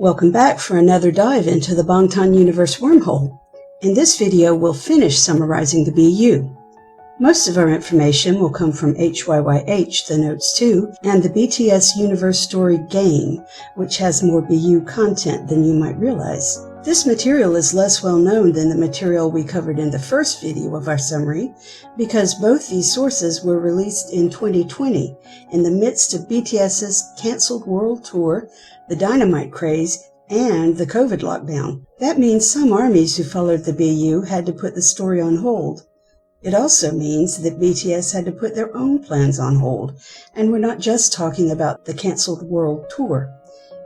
Welcome back for another dive into the Bangtan Universe wormhole. In this video, we'll finish summarizing the BU. Most of our information will come from HYYH, the Notes 2, and the BTS Universe Story game, which has more BU content than you might realize. This material is less well known than the material we covered in the first video of our summary, because both these sources were released in 2020, in the midst of BTS's canceled world tour, the Dynamite craze, and the COVID lockdown. That means some armies who followed the BU had to put the story on hold. It also means that BTS had to put their own plans on hold, and we're not just talking about the canceled world tour.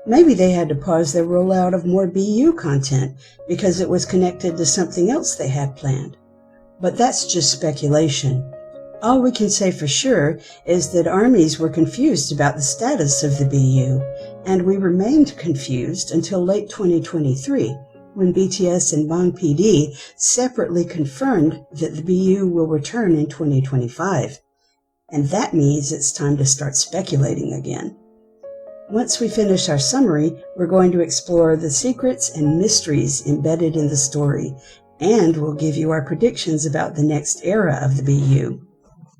Maybe they had to pause their rollout of more BU content because it was connected to something else they had planned. But that's just speculation. All we can say for sure is that armies were confused about the status of the BU, and we remained confused until late 2023, when BTS and Bang PD separately confirmed that the BU will return in 2025. And that means it's time to start speculating again. Once we finish our summary, we're going to explore the secrets and mysteries embedded in the story, and we'll give you our predictions about the next era of the BU.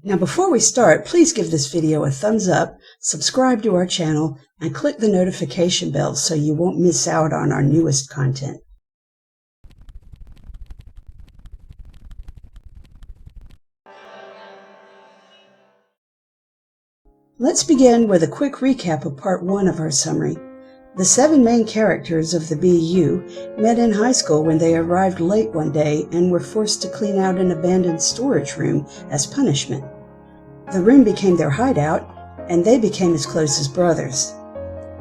Now before we start, please give this video a thumbs up, subscribe to our channel, and click the notification bell so you won't miss out on our newest content. Let's begin with a quick recap of part 1 of our summary. The 7 main characters of the BU met in high school when they arrived late one day and were forced to clean out an abandoned storage room as punishment. The room became their hideout, and they became as close as brothers.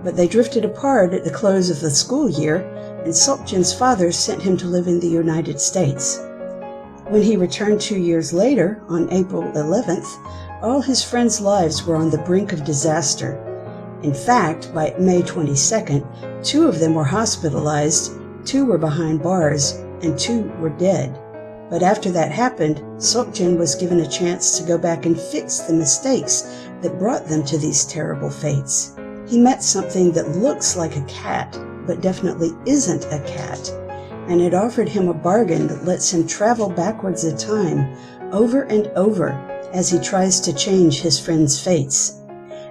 But they drifted apart at the close of the school year, and Seokjin's father sent him to live in the United States. When he returned 2 years later, on April 11th, all his friends' lives were on the brink of disaster. In fact, by May 22nd, 2 of them were hospitalized, 2 were behind bars, and 2 were dead. But after that happened, Seokjin was given a chance to go back and fix the mistakes that brought them to these terrible fates. He met something that looks like a cat, but definitely isn't a cat, and it offered him a bargain that lets him travel backwards in time, over and over, as he tries to change his friends' fates.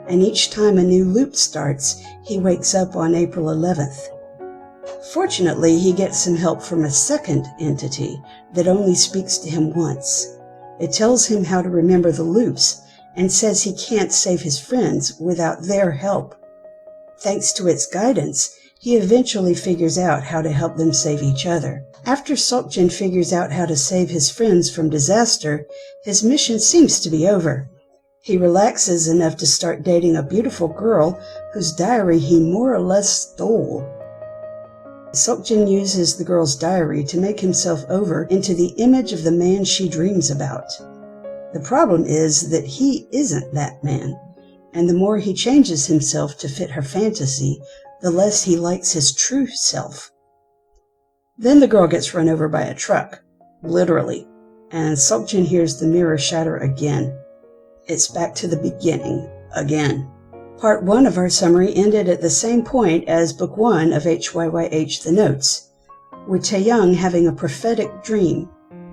And each time a new loop starts, he wakes up on April 11th. Fortunately, he gets some help from a second entity that only speaks to him once. It tells him how to remember the loops and says he can't save his friends without their help. Thanks to its guidance, he eventually figures out how to help them save each other. After Seokjin figures out how to save his friends from disaster, his mission seems to be over. He relaxes enough to start dating a beautiful girl whose diary he more or less stole. Seokjin uses the girl's diary to make himself over into the image of the man she dreams about. The problem is that he isn't that man, and the more he changes himself to fit her fantasy, the less he likes his true self. Then the girl gets run over by a truck, literally, and Seokjin hears the mirror shatter again. It's back to the beginning, again. Part 1 of our summary ended at the same point as Book 1 of HYYH The Notes, with Taehyung having a prophetic dream.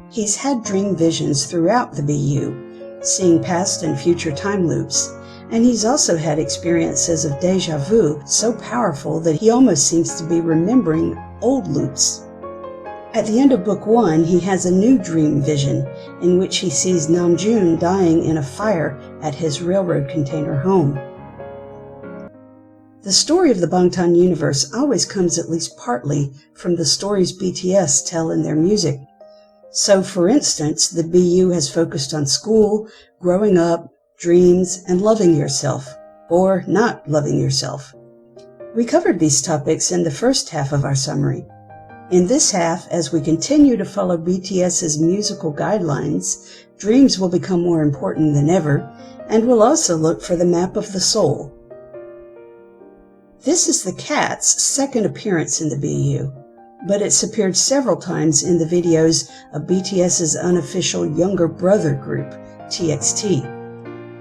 He's had dream visions throughout the BU, seeing past and future time loops, and he's also had experiences of deja vu so powerful that he almost seems to be remembering old loops. At the end of Book 1, he has a new dream vision in which he sees Namjoon dying in a fire at his railroad container home. The story of the Bangtan Universe always comes at least partly from the stories BTS tell in their music. So, for instance, the BU has focused on school, growing up, dreams, and loving yourself, or not loving yourself. We covered these topics in the first half of our summary. In this half, as we continue to follow BTS's musical guidelines, dreams will become more important than ever, and we'll also look for the map of the soul. This is the cat's second appearance in the BU, but it's appeared several times in the videos of BTS's unofficial younger brother group, TXT.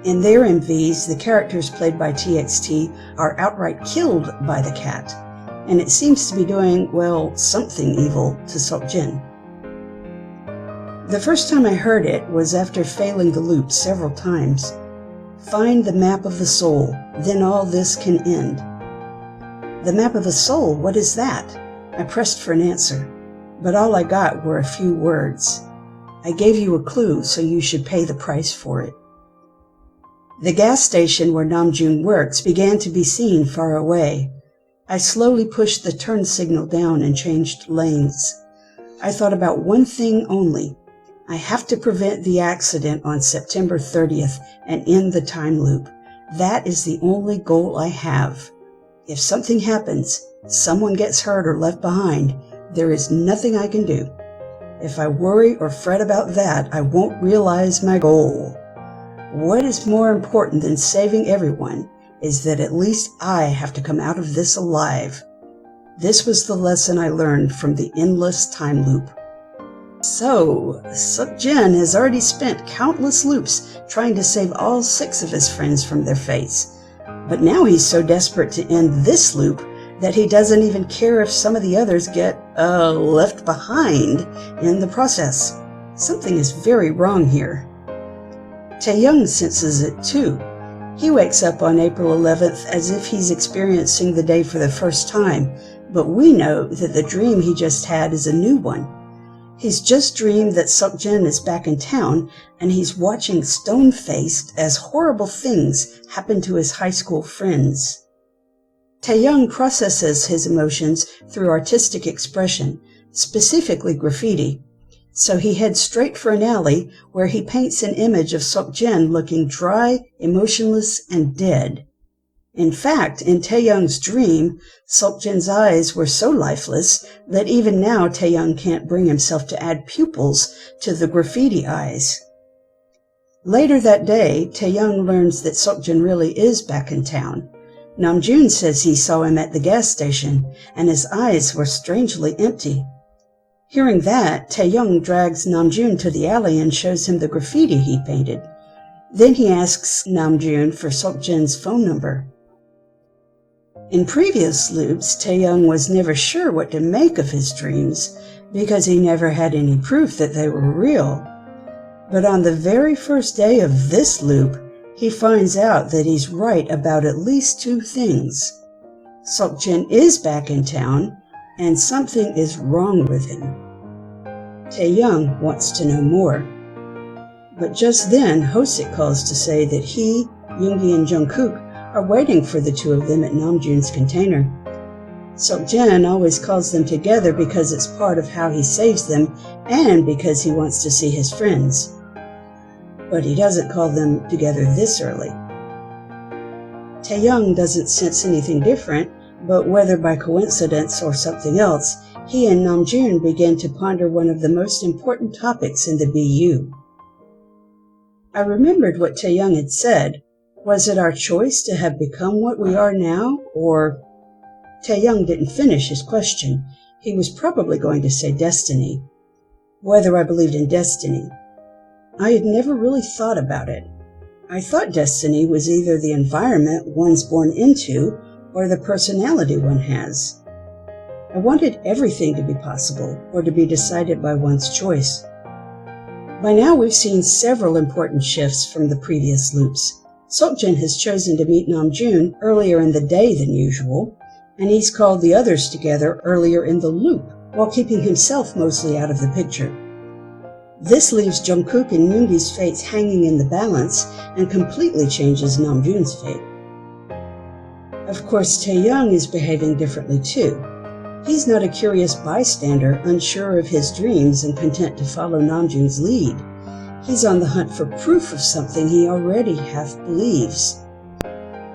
In their MVs, the characters played by TXT are outright killed by the cat, and it seems to be doing, well, something evil to Seokjin. The first time I heard it was after failing the loop several times. Find the map of the soul, then all this can end. The map of the soul, what is that? I pressed for an answer, but all I got were a few words. I gave you a clue, so you should pay the price for it. The gas station where Namjoon works began to be seen far away. I slowly pushed the turn signal down and changed lanes. I thought about one thing only. I have to prevent the accident on September 30th and end the time loop. That is the only goal I have. If something happens, someone gets hurt or left behind, there is nothing I can do. If I worry or fret about that, I won't realize my goal. What is more important than saving everyone is that at least I have to come out of this alive. This was the lesson I learned from the endless time loop. So, Seokjin has already spent countless loops trying to save all 6 of his friends from their fates. But now he's so desperate to end this loop that he doesn't even care if some of the others get, left behind in the process. Something is very wrong here. Taehyung senses it too. He wakes up on April 11th as if he's experiencing the day for the first time, but we know that the dream he just had is a new one. He's just dreamed that Seokjin is back in town, and he's watching stone-faced as horrible things happen to his high school friends. Taehyung processes his emotions through artistic expression, specifically graffiti, so he heads straight for an alley where he paints an image of Seokjin looking dry, emotionless, and dead. In fact, in Taehyung's dream, Seokjin's eyes were so lifeless that even now Taehyung can't bring himself to add pupils to the graffiti eyes. Later that day, Taehyung learns that Seokjin really is back in town. Namjoon says he saw him at the gas station, and his eyes were strangely empty. Hearing that, Taehyung drags Namjoon to the alley and shows him the graffiti he painted. Then he asks Namjoon for Seokjin's phone number. In previous loops, Taehyung was never sure what to make of his dreams because he never had any proof that they were real. But on the very first day of this loop, he finds out that he's right about at least 2 things. Seokjin is back in town, and something is wrong with him. Taehyung wants to know more. But just then, Hosik calls to say that he, Yoongi, and Jungkook are waiting for the 2 of them at Namjoon's container. Seokjin always calls them together because it's part of how he saves them and because he wants to see his friends. But he doesn't call them together this early. Taehyung doesn't sense anything different, but whether by coincidence or something else, he and Namjoon begin to ponder one of the most important topics in the BU. I remembered what Taehyung had said. Was it our choice to have become what we are now, or... Taehyung didn't finish his question. He was probably going to say destiny. Whether I believed in destiny. I had never really thought about it. I thought destiny was either the environment one's born into or the personality one has. I wanted everything to be possible or to be decided by one's choice. By now we've seen several important shifts from the previous loops. Seokjin has chosen to meet Namjoon earlier in the day than usual, and he's called the others together earlier in the loop, while keeping himself mostly out of the picture. This leaves Jungkook and Yoongi's fates hanging in the balance and completely changes Namjoon's fate. Of course, Taehyung is behaving differently too. He's not a curious bystander, unsure of his dreams and content to follow Namjoon's lead. He's on the hunt for proof of something he already half believes.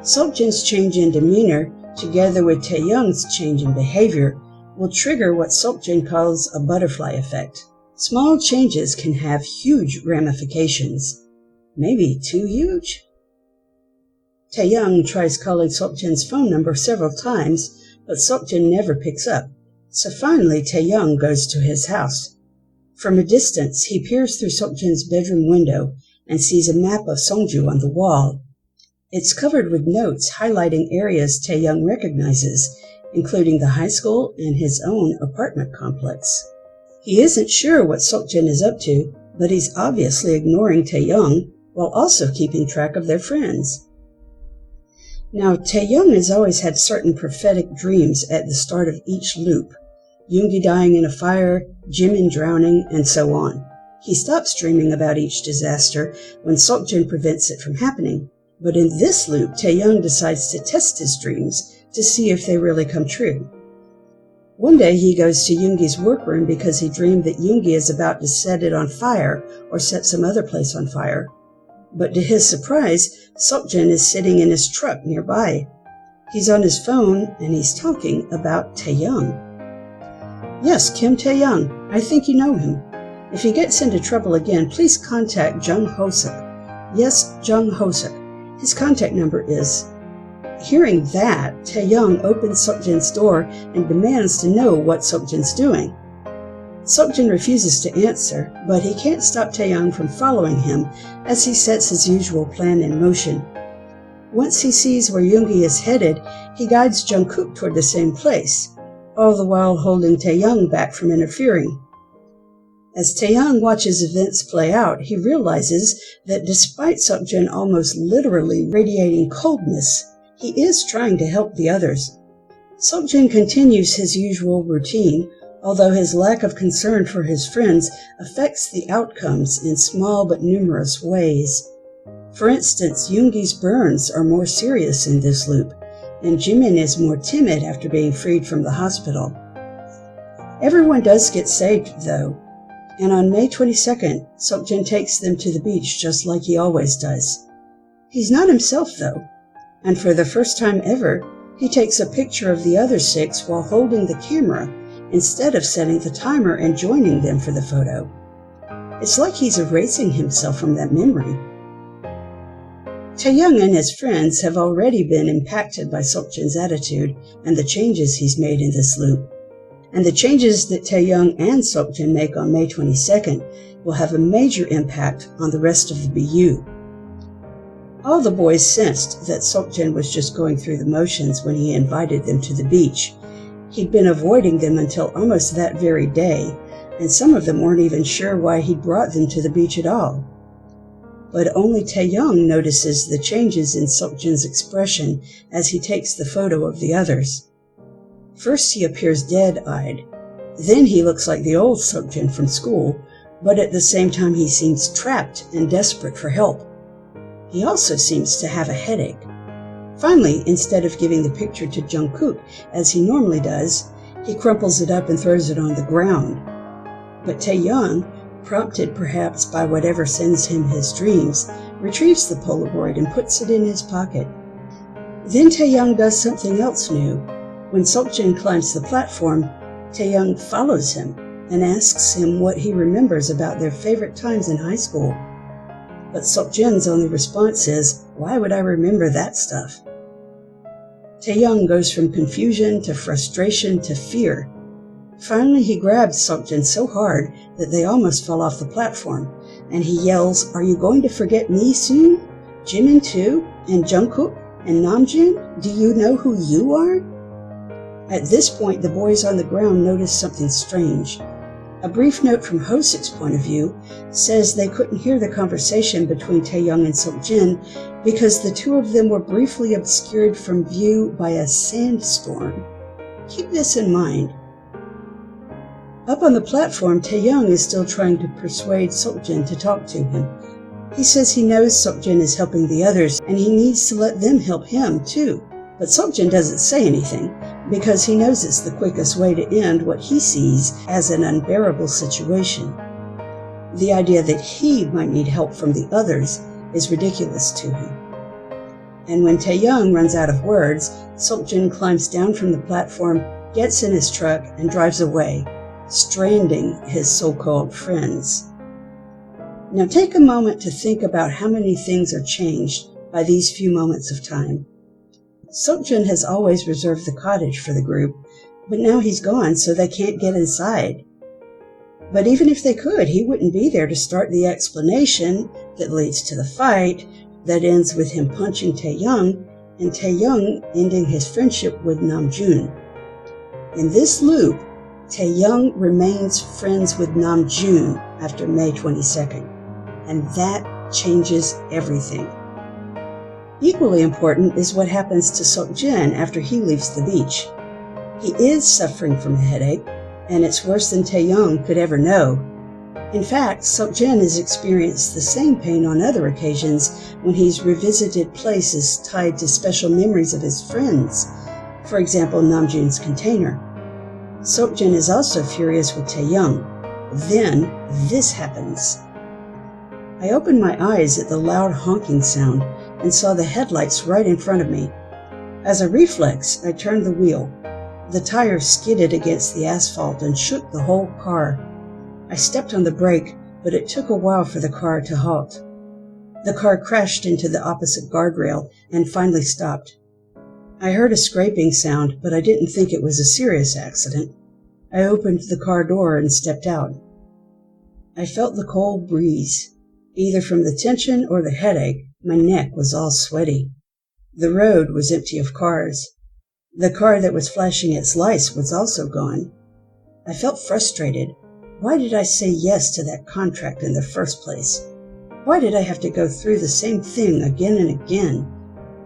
Seokjin's change in demeanor, together with Taehyung's change in behavior, will trigger what Seokjin calls a butterfly effect. Small changes can have huge ramifications. Maybe too huge? Taehyung tries calling Seokjin's phone number several times, but Seokjin never picks up. So finally, Taehyung goes to his house. From a distance, he peers through Seokjin's bedroom window and sees a map of Seongju on the wall. It's covered with notes highlighting areas Taehyung recognizes, including the high school and his own apartment complex. He isn't sure what Seokjin is up to, but he's obviously ignoring Taehyung while also keeping track of their friends. Now, Taehyung has always had certain prophetic dreams at the start of each loop. Yoongi dying in a fire, Jimin drowning, and so on. He stops dreaming about each disaster when Seokjin prevents it from happening. But in this loop, Taehyung decides to test his dreams to see if they really come true. One day he goes to Yoongi's workroom because he dreamed that Yoongi is about to set it on fire or set some other place on fire. But to his surprise, Seokjin is sitting in his truck nearby. He's on his phone and he's talking about Taehyung. Yes, Kim Taehyung. I think you know him. If he gets into trouble again, please contact Jung Ho-suk. Yes, Jung Ho-suk. His contact number is... Hearing that, Taehyung opens Seokjin's door and demands to know what Seokjin's doing. Seokjin refuses to answer, but he can't stop Taehyung from following him as he sets his usual plan in motion. Once he sees where Yoongi is headed, he guides Jungkook toward the same place, all the while holding Taehyung back from interfering. As Taehyung watches events play out, he realizes that despite Seokjin almost literally radiating coldness, he is trying to help the others. Seokjin continues his usual routine, although his lack of concern for his friends affects the outcomes in small but numerous ways. For instance, Yoongi's burns are more serious in this loop, and Jimin is more timid after being freed from the hospital. Everyone does get saved, though, and on May 22nd, Seokjin takes them to the beach just like he always does. He's not himself, though, and for the first time ever, he takes a picture of the other 6 while holding the camera instead of setting the timer and joining them for the photo. It's like he's erasing himself from that memory. Taehyung and his friends have already been impacted by Seokjin's attitude and the changes he's made in this loop. And the changes that Taehyung and Seokjin make on May 22nd will have a major impact on the rest of the BU. All the boys sensed that Seokjin was just going through the motions when he invited them to the beach. He'd been avoiding them until almost that very day, and some of them weren't even sure why he'd brought them to the beach at all. But only Taehyung notices the changes in Seokjin's expression as he takes the photo of the others. First he appears dead-eyed. Then he looks like the old Seokjin from school, but at the same time he seems trapped and desperate for help. He also seems to have a headache. Finally, instead of giving the picture to Jungkook, as he normally does, he crumples it up and throws it on the ground. But Taehyung, prompted perhaps by whatever sends him his dreams, retrieves the Polaroid and puts it in his pocket. Then Taehyung does something else new. When Seokjin climbs the platform, Taehyung follows him and asks him what he remembers about their favorite times in high school. But Seokjin's only response is, "Why would I remember that stuff?" Taehyung goes from confusion to frustration to fear. Finally, he grabs Seokjin so hard that they almost fall off the platform, and he yells, "Are you going to forget me soon? Jimin too? And Jungkook? And Namjoon? Do you know who you are?" At this point, the boys on the ground notice something strange. A brief note from Ho-suk's point of view says they couldn't hear the conversation between Taehyung and Seokjin because the two of them were briefly obscured from view by a sandstorm. Keep this in mind. Up on the platform, Taehyung is still trying to persuade Seokjin to talk to him. He says he knows Seokjin is helping the others and he needs to let them help him too. But Seokjin doesn't say anything because he knows it's the quickest way to end what he sees as an unbearable situation. The idea that he might need help from the others is ridiculous to him. And when Taehyung runs out of words, Seokjin climbs down from the platform, gets in his truck, and drives away, stranding his so-called friends. Now take a moment to think about how many things are changed by these few moments of time. Seokjin has always reserved the cottage for the group, but now he's gone, so they can't get inside. But even if they could, he wouldn't be there to start the explanation that leads to the fight that ends with him punching Taehyung and Taehyung ending his friendship with Namjoon. In this loop, Taehyung remains friends with Namjoon after May 22nd, and that changes everything. Equally important is what happens to Seokjin after he leaves the beach. He is suffering from a headache, and it's worse than Taehyung could ever know. In fact, Seokjin has experienced the same pain on other occasions when he's revisited places tied to special memories of his friends, for example, Namjoon's container. Seokjin is also furious with Taehyung. Then, this happens. I opened my eyes at the loud honking sound and saw the headlights right in front of me. As a reflex, I turned the wheel. The tire skidded against the asphalt and shook the whole car. I stepped on the brake, but it took a while for the car to halt. The car crashed into the opposite guardrail and finally stopped. I heard a scraping sound, but I didn't think it was a serious accident. I opened the car door and stepped out. I felt the cold breeze. Either from the tension or the headache, my neck was all sweaty. The road was empty of cars. The car that was flashing its lights was also gone. I felt frustrated. Why did I say yes to that contract in the first place? Why did I have to go through the same thing again and again?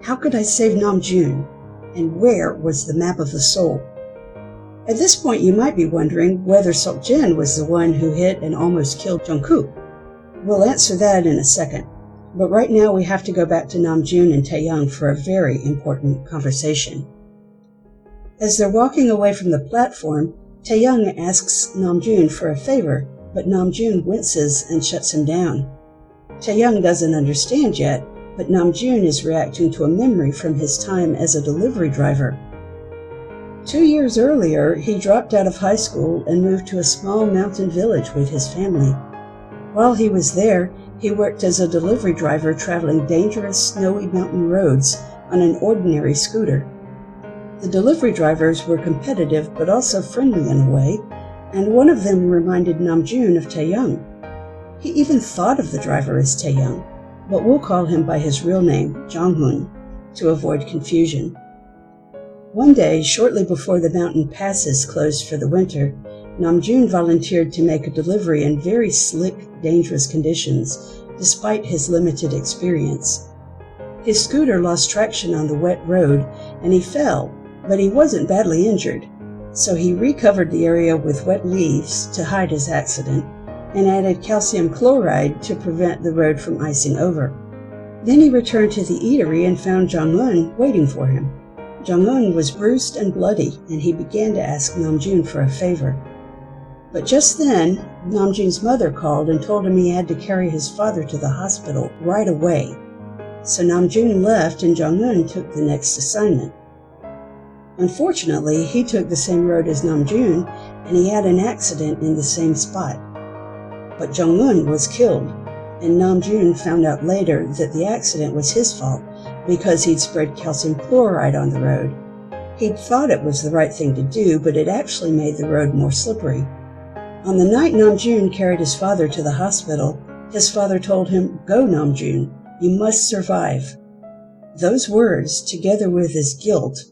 How could I save Namjoon? And where was the map of the soul? At this point, you might be wondering whether Seokjin was the one who hit and almost killed Jungkook. We'll answer that in a second. But right now we have to go back to Namjoon and Taehyung for a very important conversation. As they're walking away from the platform, Taehyung asks Namjoon for a favor, but Namjoon winces and shuts him down. Taehyung doesn't understand yet, but Namjoon is reacting to a memory from his time as a delivery driver. 2 years earlier, he dropped out of high school and moved to a small mountain village with his family. While he was there, he worked as a delivery driver traveling dangerous, snowy mountain roads on an ordinary scooter. The delivery drivers were competitive but also friendly in a way, and one of them reminded Namjoon of Taehyung. He even thought of the driver as Taehyung, but we'll call him by his real name, Jonghoon, to avoid confusion. One day, shortly before the mountain passes closed for the winter, Namjoon volunteered to make a delivery in very slick, dangerous conditions, despite his limited experience. His scooter lost traction on the wet road, and he fell, but he wasn't badly injured, so he recovered the area with wet leaves to hide his accident, and added calcium chloride to prevent the road from icing over. Then he returned to the eatery and found Jonghoon waiting for him. Jonghoon was bruised and bloody, and he began to ask Namjoon for a favor. But just then, Namjoon's mother called and told him he had to carry his father to the hospital right away. So Namjoon left and Jonghoon took the next assignment. Unfortunately, he took the same road as Namjoon, and he had an accident in the same spot. But Jonghoon was killed, and Namjoon found out later that the accident was his fault because he'd spread calcium chloride on the road. He'd thought it was the right thing to do, but it actually made the road more slippery. On the night Namjoon carried his father to the hospital, his father told him, "Go, Namjoon, you must survive." Those words, together with his guilt,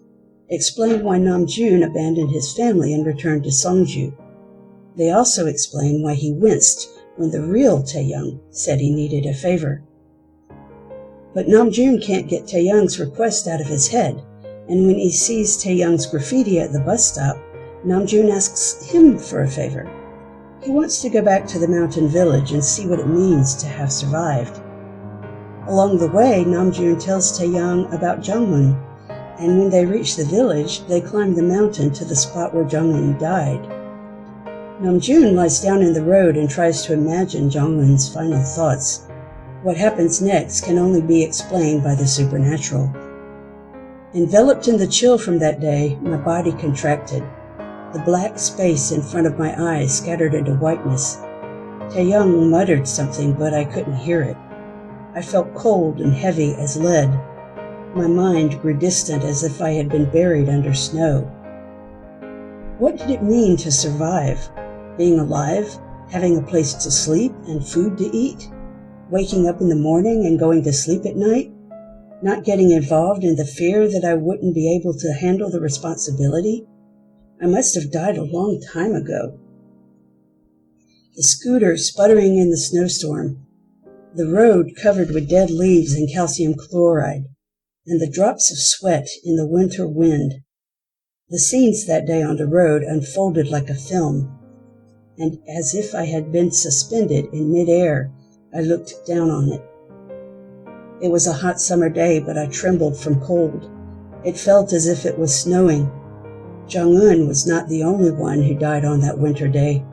explain why Namjoon abandoned his family and returned to Seongju. They also explain why he winced when the real Taehyung said he needed a favor. But Namjoon can't get Taehyung's request out of his head, and when he sees Taehyung's graffiti at the bus stop, Namjoon asks him for a favor. He wants to go back to the mountain village and see what it means to have survived. Along the way, Namjoon tells Taehyung about Jonghoon, and when they reach the village, they climb the mountain to the spot where Jonghoon died. Namjoon lies down in the road and tries to imagine Jonghoon's final thoughts. What happens next can only be explained by the supernatural. Enveloped in the chill from that day, my body contracted. The black space in front of my eyes scattered into whiteness. Taehyung muttered something, but I couldn't hear it. I felt cold and heavy as lead. My mind grew distant as if I had been buried under snow. What did it mean to survive? Being alive, having a place to sleep and food to eat, waking up in the morning and going to sleep at night, not getting involved in the fear that I wouldn't be able to handle the responsibility? I must have died a long time ago. The scooter sputtering in the snowstorm, the road covered with dead leaves and calcium chloride, and the drops of sweat in the winter wind. The scenes that day on the road unfolded like a film, and as if I had been suspended in midair, I looked down on it. It was a hot summer day, but I trembled from cold. It felt as if it was snowing. Jong-un was not the only one who died on that winter day.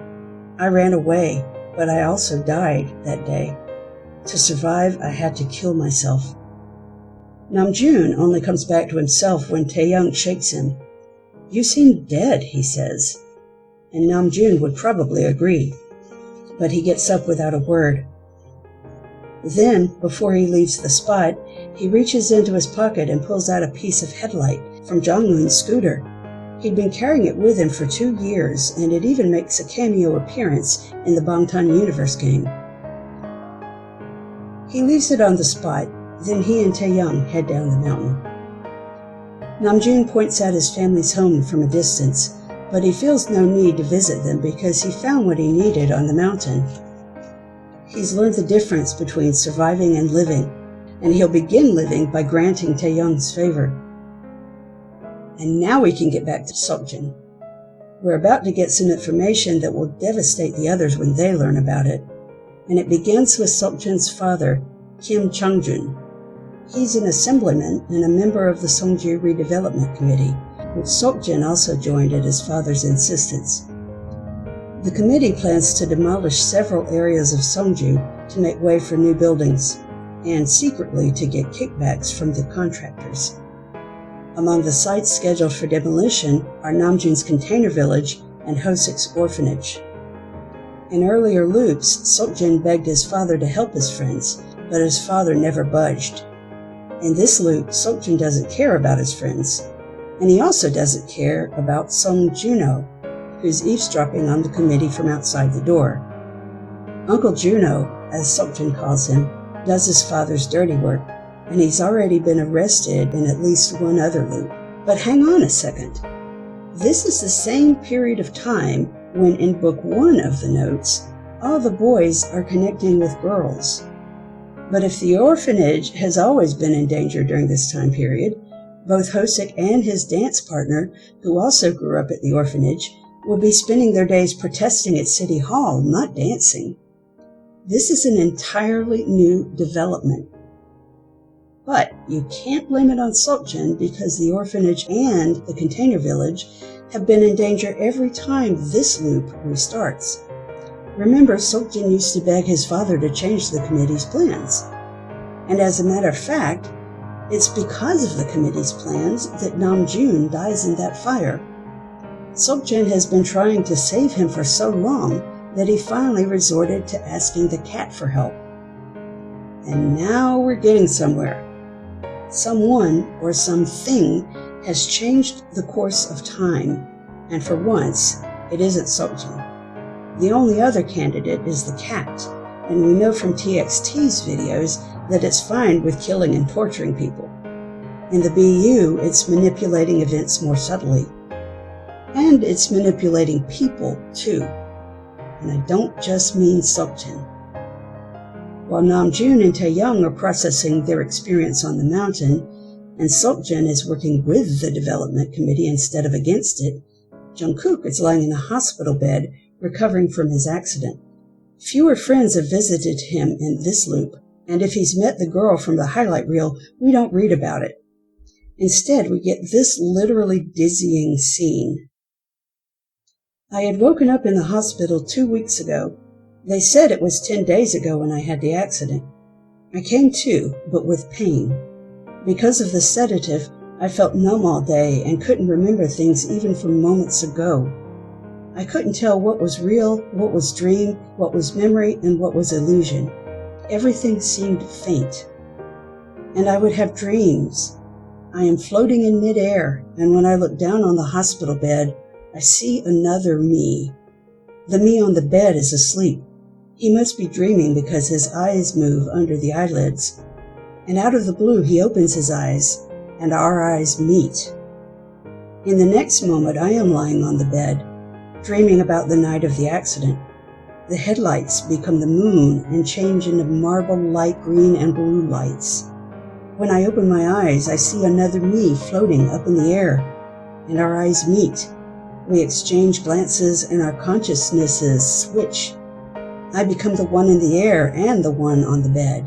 I ran away, but I also died that day. To survive, I had to kill myself. Namjoon only comes back to himself when Taehyung shakes him. "You seem dead," he says. And Namjoon would probably agree, but he gets up without a word. Then, before he leaves the spot, he reaches into his pocket and pulls out a piece of headlight from Jong-un's scooter. He'd been carrying it with him for 2 years, and it even makes a cameo appearance in the Bangtan Universe game. He leaves it on the spot, then he and Taehyung head down the mountain. Namjoon points out his family's home from a distance, but he feels no need to visit them because he found what he needed on the mountain. He's learned the difference between surviving and living, and he'll begin living by granting Taehyung's favor. And now we can get back to Seokjin. We're about to get some information that will devastate the others when they learn about it. And it begins with Seokjin's father, Kim Chang-jun. He's an assemblyman and a member of the Seongju Redevelopment Committee, which Seokjin also joined at his father's insistence. The committee plans to demolish several areas of Seongju to make way for new buildings, and secretly to get kickbacks from the contractors. Among the sites scheduled for demolition are Namjoon's container village and Hosek's orphanage. In earlier loops, Seokjin begged his father to help his friends, but his father never budged. In this loop, Seokjin doesn't care about his friends, and he also doesn't care about Song Juno, who's eavesdropping on the committee from outside the door. Uncle Juno, as Seokjin calls him, does his father's dirty work, and he's already been arrested in at least one other loop. But hang on a second. This is the same period of time when in book 1 of the notes, all the boys are connecting with girls. But if the orphanage has always been in danger during this time period, both Hosek and his dance partner, who also grew up at the orphanage, will be spending their days protesting at City Hall, not dancing. This is an entirely new development. But you can't blame it on Seokjin because the orphanage and the container village have been in danger every time this loop restarts. Remember, Seokjin used to beg his father to change the committee's plans. And as a matter of fact, it's because of the committee's plans that Namjoon dies in that fire. Seokjin has been trying to save him for so long that he finally resorted to asking the cat for help. And now we're getting somewhere. Someone or something has changed the course of time, and for once, it isn't Seokjin. The only other candidate is the cat, and we know from TXT's videos that it's fine with killing and torturing people. In the BU, it's manipulating events more subtly. And it's manipulating people, too. And I don't just mean Seokjin. While Namjoon and Taehyung are processing their experience on the mountain, and Seokjin is working with the development committee instead of against it, Jungkook is lying in a hospital bed recovering from his accident. Fewer friends have visited him in this loop, and if he's met the girl from the highlight reel, we don't read about it. Instead, we get this literally dizzying scene. I had woken up in the hospital 2 weeks ago. They said it was 10 days ago when I had the accident. I came to, but with pain. Because of the sedative, I felt numb all day and couldn't remember things even from moments ago. I couldn't tell what was real, what was dream, what was memory, and what was illusion. Everything seemed faint. And I would have dreams. I am floating in midair, and when I look down on the hospital bed, I see another me. The me on the bed is asleep. He must be dreaming because his eyes move under the eyelids. And out of the blue, he opens his eyes, and our eyes meet. In the next moment, I am lying on the bed, dreaming about the night of the accident. The headlights become the moon and change into marble light green and blue lights. When I open my eyes, I see another me floating up in the air, and our eyes meet. We exchange glances and our consciousnesses switch. I become the one in the air and the one on the bed.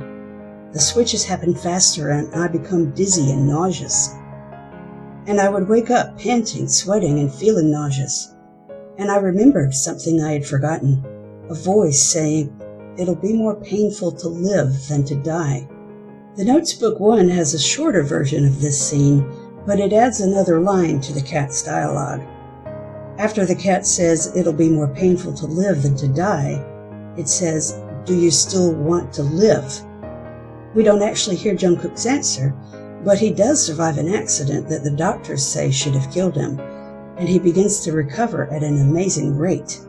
The switches happen faster and I become dizzy and nauseous. And I would wake up panting, sweating, and feeling nauseous. And I remembered something I had forgotten, a voice saying, "It'll be more painful to live than to die." The Notes Book 1 has a shorter version of this scene, but it adds another line to the cat's dialogue. After the cat says, "It'll be more painful to live than to die," it says, "Do you still want to live?" We don't actually hear Jungkook's answer, but he does survive an accident that the doctors say should have killed him, and he begins to recover at an amazing rate.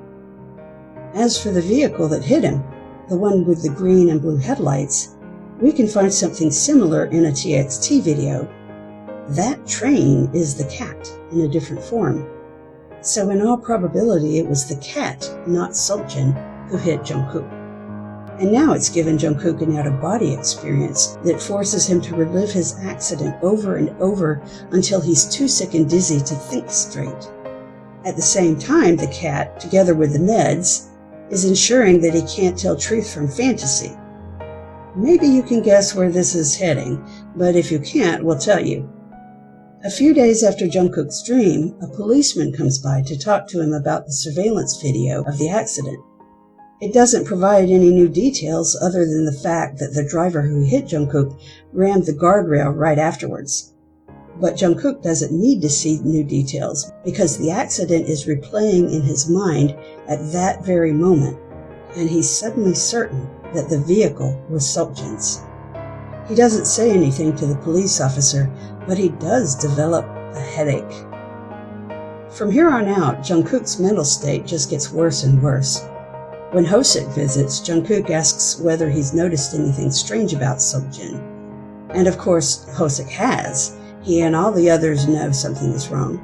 As for the vehicle that hit him, the one with the green and blue headlights, we can find something similar in a TXT video. That train is the cat in a different form. So in all probability, it was the cat, not Seokjin, who hit Jungkook. And now it's given Jungkook an out-of-body experience that forces him to relive his accident over and over until he's too sick and dizzy to think straight. At the same time, the cat, together with the meds, is ensuring that he can't tell truth from fantasy. Maybe you can guess where this is heading, but if you can't, we'll tell you. A few days after Jungkook's dream, a policeman comes by to talk to him about the surveillance video of the accident. It doesn't provide any new details other than the fact that the driver who hit Jungkook rammed the guardrail right afterwards. But Jungkook doesn't need to see new details because the accident is replaying in his mind at that very moment, and he's suddenly certain that the vehicle was Seokjin's. He doesn't say anything to the police officer, but he does develop a headache. From here on out, Jungkook's mental state just gets worse and worse. When Hosik visits, Jungkook asks whether he's noticed anything strange about Seokjin. And of course, Hosik has. He and all the others know something is wrong.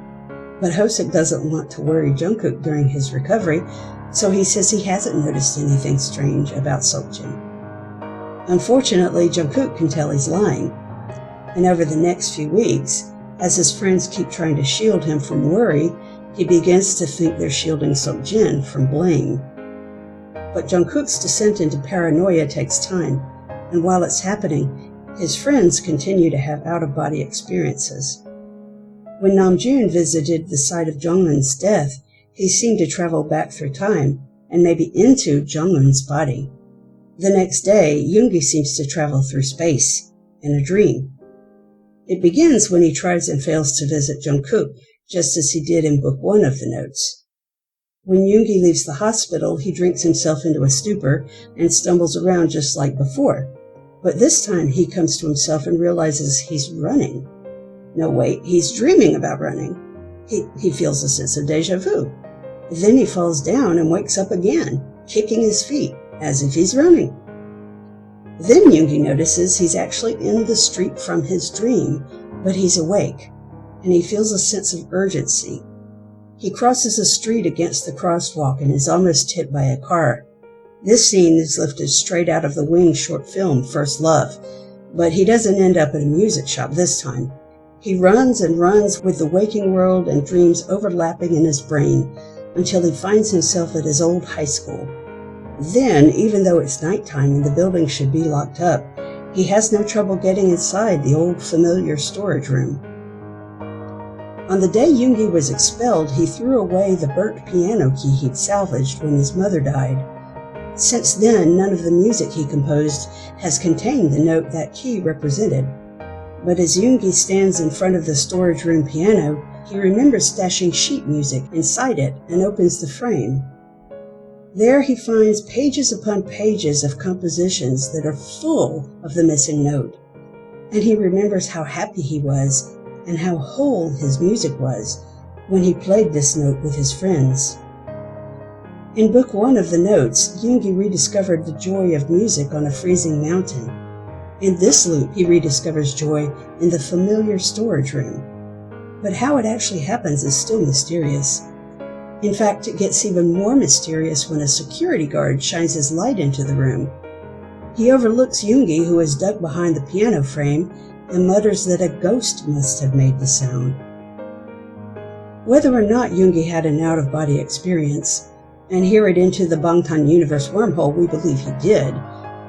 But Hosik doesn't want to worry Jungkook during his recovery, so he says he hasn't noticed anything strange about Seokjin. Unfortunately, Jungkook can tell he's lying. And over the next few weeks, as his friends keep trying to shield him from worry, he begins to think they're shielding Seokjin from blame. But Jungkook's descent into paranoia takes time, and while it's happening, his friends continue to have out-of-body experiences. When Namjoon visited the site of Jongmun's death, he seemed to travel back through time, and maybe into Jongmun's body. The next day, Yoongi seems to travel through space, in a dream. It begins when he tries and fails to visit Jungkook, just as he did in Book 1 of the Notes. When Yoongi leaves the hospital, he drinks himself into a stupor and stumbles around just like before. But this time he comes to himself and realizes he's running. No, wait, he's dreaming about running. He feels a sense of déjà vu. Then he falls down and wakes up again, kicking his feet, as if he's running. Then Yoongi notices he's actually in the street from his dream, but he's awake, and he feels a sense of urgency. He crosses a street against the crosswalk and is almost hit by a car. This scene is lifted straight out of the Wing short film First Love, but he doesn't end up at a music shop this time. He runs and runs with the waking world and dreams overlapping in his brain until he finds himself at his old high school. Then, even though it's nighttime and the building should be locked up, he has no trouble getting inside the old familiar storage room. On the day Yoongi was expelled, he threw away the burnt piano key he'd salvaged when his mother died. Since then, none of the music he composed has contained the note that key represented. But as Yoongi stands in front of the storage room piano, he remembers stashing sheet music inside it and opens the frame. There he finds pages upon pages of compositions that are full of the missing note. And he remembers how happy he was and how whole his music was when he played this note with his friends. In Book 1 of the Notes, Yoongi rediscovered the joy of music on a freezing mountain. In this loop, he rediscovers joy in the familiar storage room. but how it actually happens is still mysterious. In fact, it gets even more mysterious when a security guard shines his light into the room. He overlooks Yoongi, who is ducked behind the piano frame, and mutters that a ghost must have made the sound. Whether or not Yoongi had an out-of-body experience, and hear it into the Bangtan Universe wormhole, we believe he did,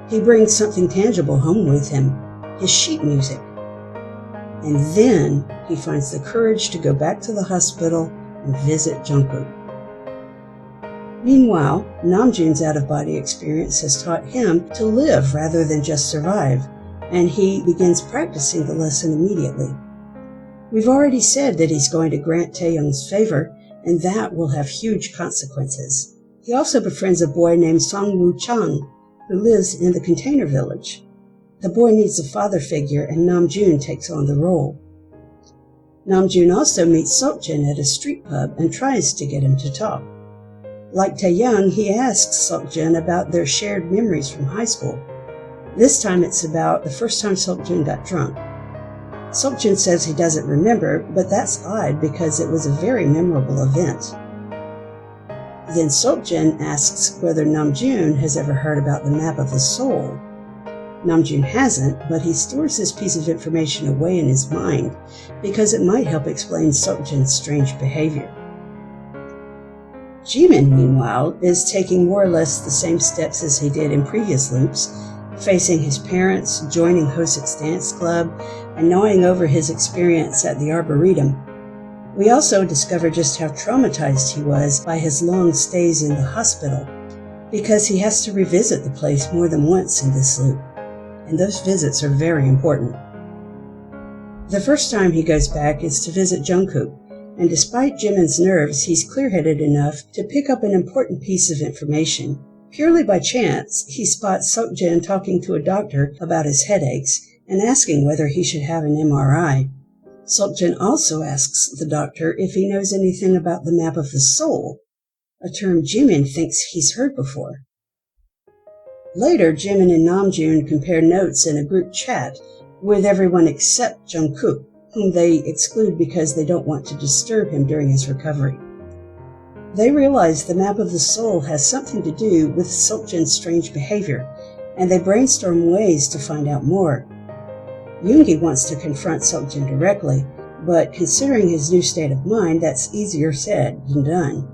he brings something tangible home with him, his sheet music. And then he finds the courage to go back to the hospital and visit Jungkook. Meanwhile, Namjoon's out-of-body experience has taught him to live rather than just survive, and he begins practicing the lesson immediately. We've already said that he's going to grant Taehyung's favor, and that will have huge consequences. He also befriends a boy named Song-woo Chang, who lives in the container village. The boy needs a father figure, and Namjoon takes on the role. Namjoon also meets Seokjin at a street pub and tries to get him to talk. Like Taehyung, he asks Seokjin about their shared memories from high school. This time it's about the first time Seokjin got drunk. Seokjin says he doesn't remember, but that's odd because it was a very memorable event. Then Seokjin asks whether Namjoon has ever heard about the map of the soul. Namjoon hasn't, but he stores this piece of information away in his mind because it might help explain Seokjin's strange behavior. Jimin, meanwhile, is taking more or less the same steps as he did in previous loops, facing his parents, joining Hosek's dance club, and gnawing over his experience at the Arboretum. We also discover just how traumatized he was by his long stays in the hospital, because he has to revisit the place more than once in this loop, and those visits are very important. The first time he goes back is to visit Jungkook, and despite Jimin's nerves, he's clear-headed enough to pick up an important piece of information. Purely by chance, he spots Seokjin talking to a doctor about his headaches and asking whether he should have an MRI. Seokjin also asks the doctor if he knows anything about the map of the soul, a term Jimin thinks he's heard before. Later, Jimin and Namjoon compare notes in a group chat with everyone except Jungkook, whom they exclude because they don't want to disturb him during his recovery. They realize the map of the soul has something to do with Seokjin's strange behavior, and they brainstorm ways to find out more. Yoongi wants to confront Seokjin directly, but considering his new state of mind, that's easier said than done.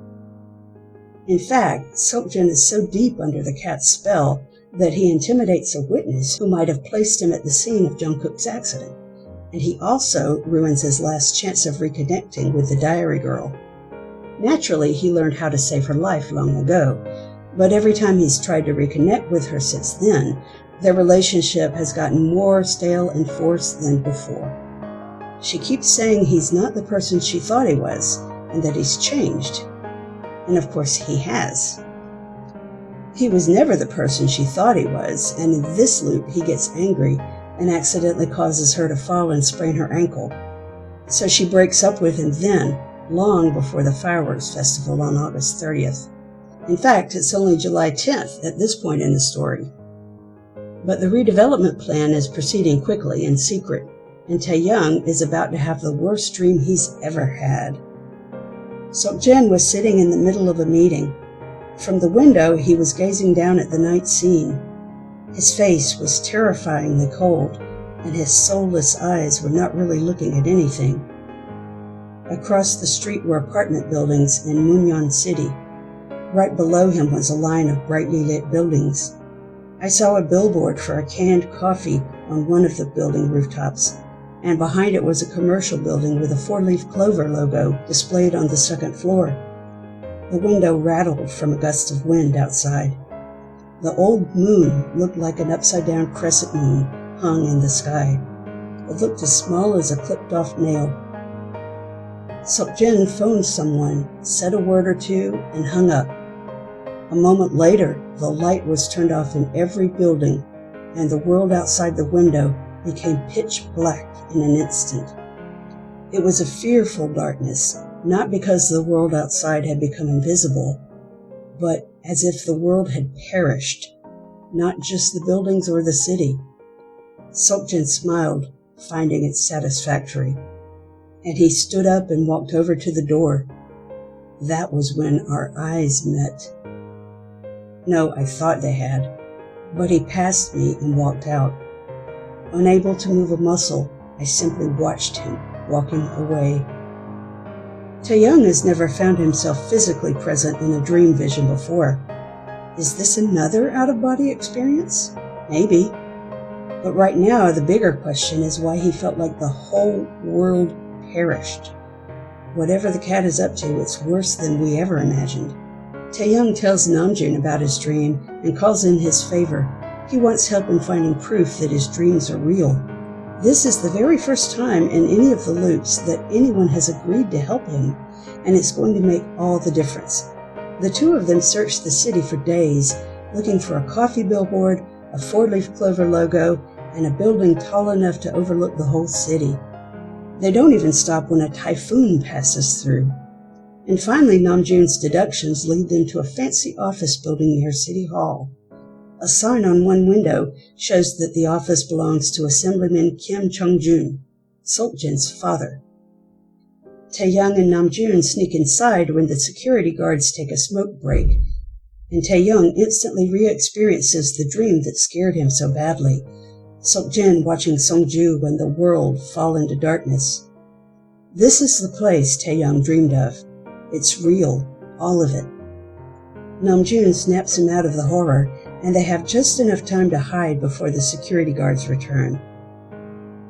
In fact, Seokjin is so deep under the cat's spell that he intimidates a witness who might have placed him at the scene of Jungkook's accident, and he also ruins his last chance of reconnecting with the diary girl. Naturally, he learned how to save her life long ago, but every time he's tried to reconnect with her since then, their relationship has gotten more stale and forced than before. She keeps saying he's not the person she thought he was, and that he's changed. And of course he has. He was never the person she thought he was, and in this loop he gets angry and accidentally causes her to fall and sprain her ankle. So she breaks up with him then, long before the fireworks festival on August 30th. In fact, it's only July 10th at this point in the story. But the redevelopment plan is proceeding quickly in secret, and Taehyung is about to have the worst dream he's ever had. Seokjin was sitting in the middle of a meeting. From the window, he was gazing down at the night scene. His face was terrifyingly cold, and his soulless eyes were not really looking at anything. Across the street were apartment buildings in Munyeon City. Right below him was a line of brightly lit buildings. I saw a billboard for a canned coffee on one of the building rooftops, and behind it was a commercial building with a four-leaf clover logo displayed on the second floor. The window rattled from a gust of wind outside. The old moon looked like an upside-down crescent moon hung in the sky. It looked as small as a clipped-off nail. Seokjin phoned someone, said a word or two, and hung up. A moment later, the light was turned off in every building, and the world outside the window became pitch black in an instant. It was a fearful darkness, not because the world outside had become invisible, but as if the world had perished, not just the buildings or the city. Seokjin smiled, finding it satisfactory. and he stood up and walked over to the door. That was when our eyes met. No, I thought they had, but he passed me and walked out. Unable to move a muscle, I simply watched him walking away. Taehyung has never found himself physically present in a dream vision before. Is this another out-of-body experience? Maybe. But right now, the bigger question is why he felt like the whole world perished. Whatever the cat is up to, it's worse than we ever imagined. Taehyung tells Namjoon about his dream and calls in his favor. He wants help in finding proof that his dreams are real. This is the very first time in any of the loops that anyone has agreed to help him, and it's going to make all the difference. The two of them search the city for days, looking for a coffee billboard, a four-leaf clover logo, and a building tall enough to overlook the whole city. They don't even stop when a typhoon passes through. And finally, Namjoon's deductions lead them to a fancy office building near City Hall. A sign on one window shows that the office belongs to Assemblyman Kim Chung-jun, Seokjin's father. Taehyung and Namjoon sneak inside when the security guards take a smoke break, and Taehyung instantly re-experiences the dream that scared him so badly, Seokjin watching Songju and the world fall into darkness. This is the place Taehyung dreamed of. It's real, all of it. Namjoon snaps him out of the horror, and they have just enough time to hide before the security guards return.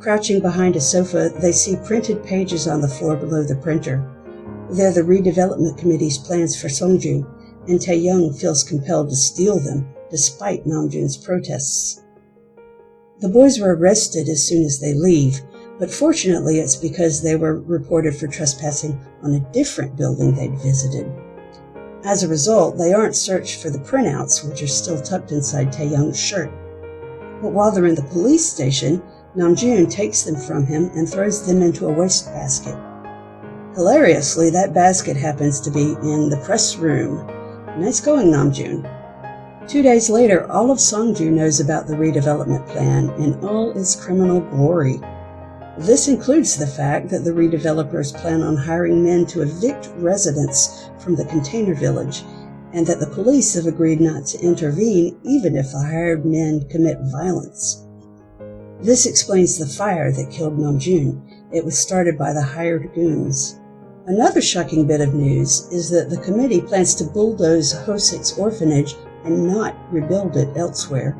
Crouching behind a sofa, they see printed pages on the floor below the printer. They're the redevelopment committee's plans for Songju, and Taehyung feels compelled to steal them, despite Namjoon's protests. The boys were arrested as soon as they leave, but fortunately it's because they were reported for trespassing on a different building they'd visited. As a result, they aren't searched for the printouts, which are still tucked inside Taehyung's shirt. But while they're in the police station, Namjoon takes them from him and throws them into a wastebasket. Hilariously, that basket happens to be in the press room. Nice going, Namjoon. 2 days later, all of Songju knows about the redevelopment plan in all its criminal glory. This includes the fact that the redevelopers plan on hiring men to evict residents from the container village, and that the police have agreed not to intervene even if the hired men commit violence. This explains the fire that killed Namjoon. It was started by the hired goons. Another shocking bit of news is that the committee plans to bulldoze Hosek's orphanage and not rebuild it elsewhere.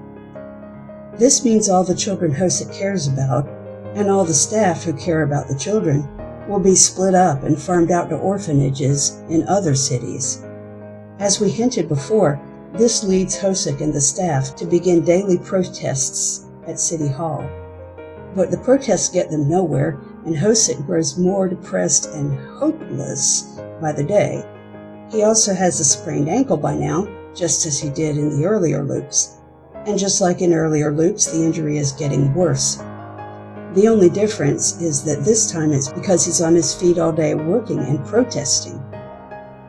This means all the children Hosek cares about, and all the staff who care about the children, will be split up and farmed out to orphanages in other cities. As we hinted before, this leads Hosek and the staff to begin daily protests at City Hall. But the protests get them nowhere, and Hosek grows more depressed and hopeless by the day. He also has a sprained ankle by now, just as he did in the earlier loops. And just like in earlier loops, the injury is getting worse. The only difference is that this time it's because he's on his feet all day working and protesting.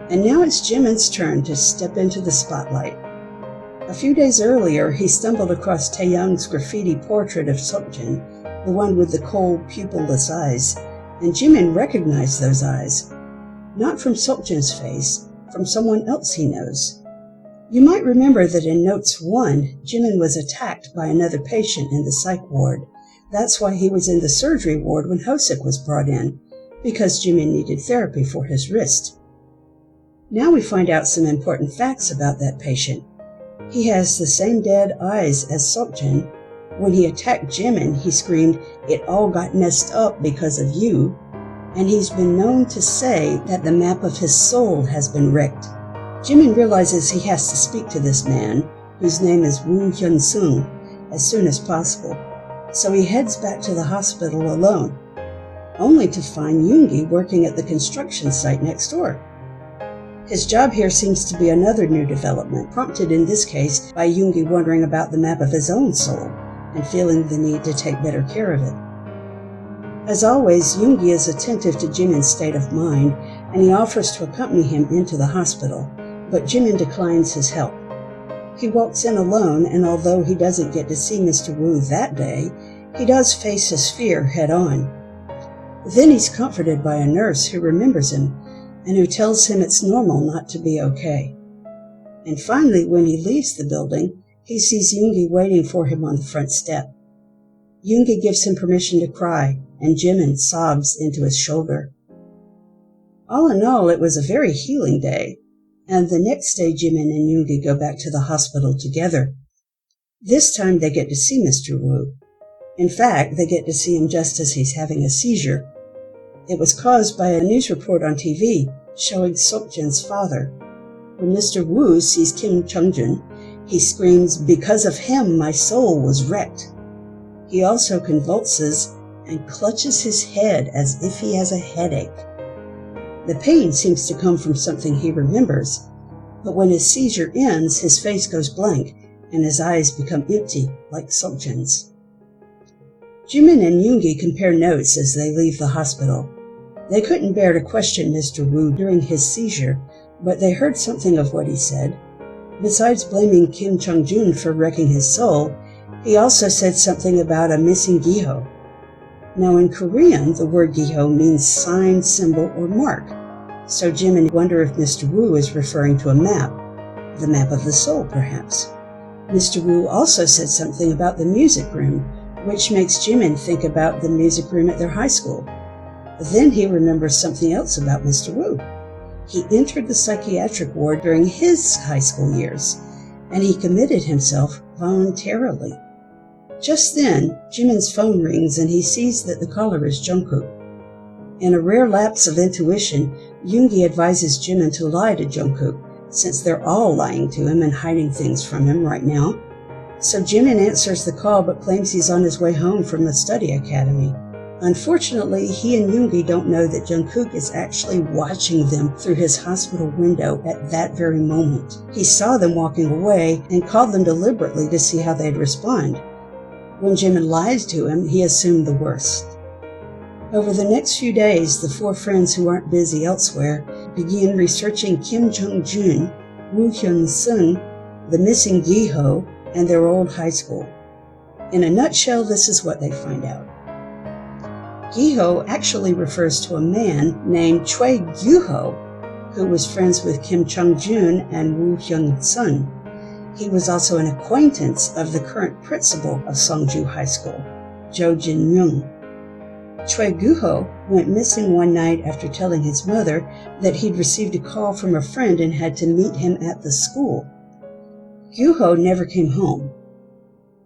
And now it's Jimin's turn to step into the spotlight. A few days earlier, he stumbled across Taehyung's graffiti portrait of Seokjin, the one with the cold, pupilless eyes, and Jimin recognized those eyes. Not from Seokjin's face, from someone else he knows. You might remember that in Notes 1, Jimin was attacked by another patient in the psych ward. That's why he was in the surgery ward when Hosek was brought in, because Jimin needed therapy for his wrist. Now we find out some important facts about that patient. He has the same dead eyes as Seokjin. When he attacked Jimin, he screamed, "It all got messed up because of you." And he's been known to say that the map of his soul has been wrecked. Jimin realizes he has to speak to this man, whose name is Woo Hyun-sung, as soon as possible. So he heads back to the hospital alone, only to find Yoongi working at the construction site next door. His job here seems to be another new development, prompted in this case by Yoongi wondering about the map of his own soul and feeling the need to take better care of it. As always, Yoongi is attentive to Jimin's state of mind, and he offers to accompany him into the hospital, but Jimin declines his help. He walks in alone, and although he doesn't get to see Mr. Woo that day, he does face his fear head on. Then he's comforted by a nurse who remembers him and who tells him it's normal not to be okay. And finally, when he leaves the building, he sees Yoongi waiting for him on the front step. Yoongi gives him permission to cry, and Jimin sobs into his shoulder. All in all, it was a very healing day, and the next day Jimin and Yoongi go back to the hospital together. This time they get to see Mr. Woo. In fact, they get to see him just as he's having a seizure. It was caused by a news report on TV showing Seokjin's father. When Mr. Woo sees Kim Chung-jun, he screams, "Because of him, my soul was wrecked." He also convulses and clutches his head as if he has a headache. The pain seems to come from something he remembers, but when his seizure ends, his face goes blank and his eyes become empty like Seokjin's. Jimin and Yoongi compare notes as they leave the hospital. They couldn't bear to question Mr. Woo during his seizure, but they heard something of what he said. Besides blaming Kim Chung-jun for wrecking his soul, he also said something about a missing giho. Now in Korean, the word giho means sign, symbol, or mark. So Jimin wonder if Mr. Woo is referring to a map, the map of the soul perhaps. Mr. Woo also said something about the music room, which makes Jimin think about the music room at their high school. Then he remembers something else about Mr. Woo. He entered the psychiatric ward during his high school years, and he committed himself voluntarily. Just then, Jimin's phone rings and he sees that the caller is Jungkook. In a rare lapse of intuition, Yoongi advises Jimin to lie to Jungkook, since they're all lying to him and hiding things from him right now. So Jimin answers the call but claims he's on his way home from the study academy. Unfortunately, he and Yoongi don't know that Jungkook is actually watching them through his hospital window at that very moment. He saw them walking away and called them deliberately to see how they'd respond. When Jimin lies to him, he assumed the worst. Over the next few days, the four friends who aren't busy elsewhere begin researching Kim Chung-jun, Woo Hyun-sun, the missing Giho, and their old high school. In a nutshell, this is what they find out. Giho actually refers to a man named Choi Gyuho, who was friends with Kim Chung-jun and Woo Hyun-sun. He was also an acquaintance of the current principal of Songju High School, Jo Jin-myung. Choi Gyuho went missing one night after telling his mother that he'd received a call from a friend and had to meet him at the school. Gyuho never came home.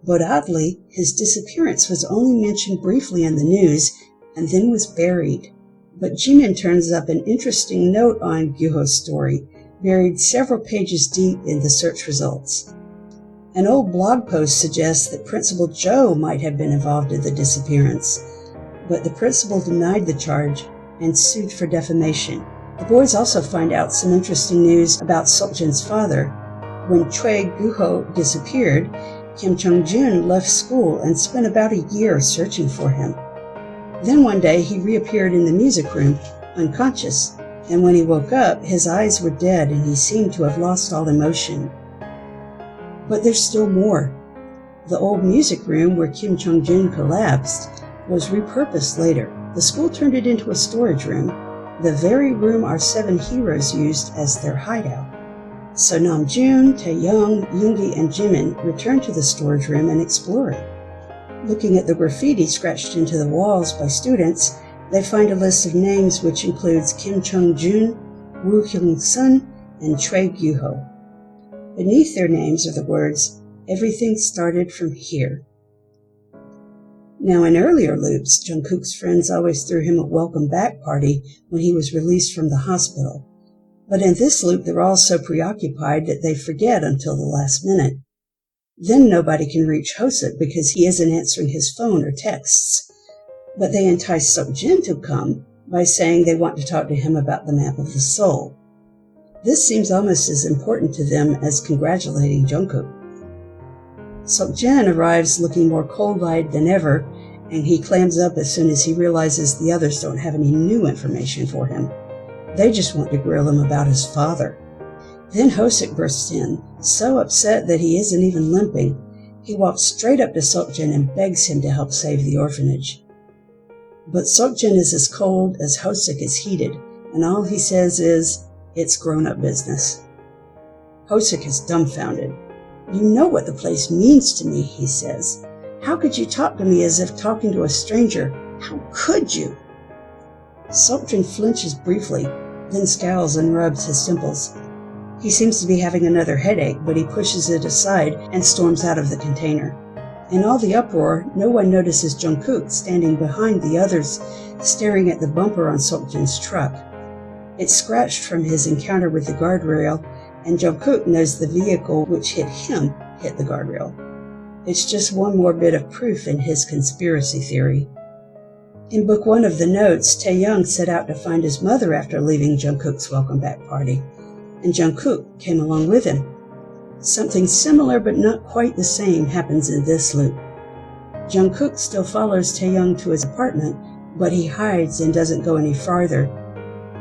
But oddly, his disappearance was only mentioned briefly in the news and then was buried. But Jimin turns up an interesting note on Gyuho's story, buried several pages deep in the search results. An old blog post suggests that Principal Jo might have been involved in the disappearance, but the principal denied the charge and sued for defamation. The boys also find out some interesting news about Seokjin's father. When Choi Gyuho disappeared, Kim Chung-jun left school and spent about a year searching for him. Then one day he reappeared in the music room, unconscious, and when he woke up, his eyes were dead and he seemed to have lost all emotion. But there's still more. The old music room where Kim Chung-jun collapsed was repurposed later. The school turned it into a storage room, the very room our 7 heroes used as their hideout. So Namjoon, Taehyung, Yoongi, and Jimin return to the storage room and explore it. Looking at the graffiti scratched into the walls by students, they find a list of names which includes Kim Chung-jun, Woo Hyun-sun, and Choi Gyuho. Beneath their names are the words, "Everything started from here." Now in earlier loops, Jungkook's friends always threw him a welcome back party when he was released from the hospital. But in this loop, they're all so preoccupied that they forget until the last minute. Then nobody can reach Hosuk because he isn't answering his phone or texts. But they entice Seokjin to come by saying they want to talk to him about the map of the soul. This seems almost as important to them as congratulating Jungkook. Seokjin arrives looking more cold-eyed than ever, and he clams up as soon as he realizes the others don't have any new information for him. They just want to grill him about his father. Then Hosuk bursts in, so upset that he isn't even limping. He walks straight up to Seokjin and begs him to help save the orphanage. But Seokjin is as cold as Hosik is heated, and all he says is, "It's grown-up business." Hosik is dumbfounded. "You know what the place means to me," he says. "How could you talk to me as if talking to a stranger? How could you?" Seokjin flinches briefly, then scowls and rubs his temples. He seems to be having another headache, but he pushes it aside and storms out of the container. In all the uproar, no one notices Jungkook standing behind the others, staring at the bumper on Seokjin's truck. It's scratched from his encounter with the guardrail, and Jungkook knows the vehicle which hit him hit the guardrail. It's just one more bit of proof in his conspiracy theory. In book 1 of the notes, Taehyung set out to find his mother after leaving Jungkook's welcome back party, and Jungkook came along with him. Something similar but not quite the same happens in this loop. Jungkook still follows Taehyung to his apartment, but he hides and doesn't go any farther.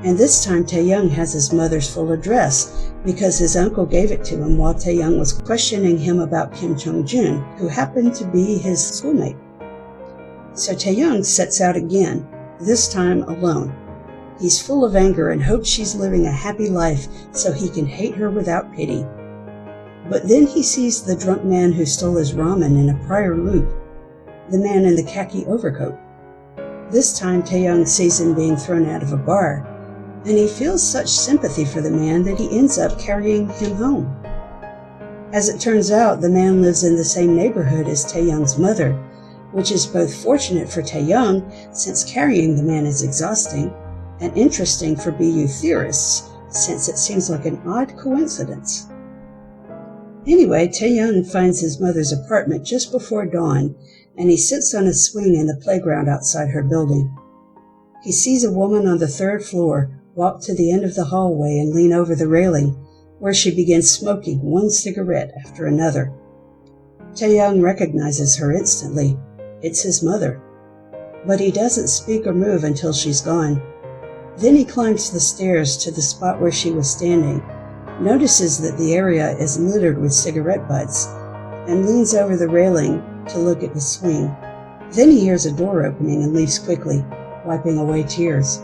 And this time Taehyung has his mother's full address because his uncle gave it to him while Taehyung was questioning him about Kim Chung-jun, who happened to be his schoolmate. So Taehyung sets out again, this time alone. He's full of anger and hopes she's living a happy life so he can hate her without pity. But then he sees the drunk man who stole his ramen in a prior loop, the man in the khaki overcoat. This time Taehyung sees him being thrown out of a bar, and he feels such sympathy for the man that he ends up carrying him home. As it turns out, the man lives in the same neighborhood as Taehyung's mother, which is both fortunate for Taehyung since carrying the man is exhausting, and interesting for BU theorists since it seems like an odd coincidence. Anyway, Taehyung finds his mother's apartment just before dawn, and he sits on a swing in the playground outside her building. He sees a woman on the 3rd floor walk to the end of the hallway and lean over the railing, where she begins smoking one cigarette after another. Taehyung recognizes her instantly. It's his mother. But he doesn't speak or move until she's gone. Then he climbs the stairs to the spot where she was standing, notices that the area is littered with cigarette butts, and leans over the railing to look at the swing. Then he hears a door opening and leaves quickly, wiping away tears.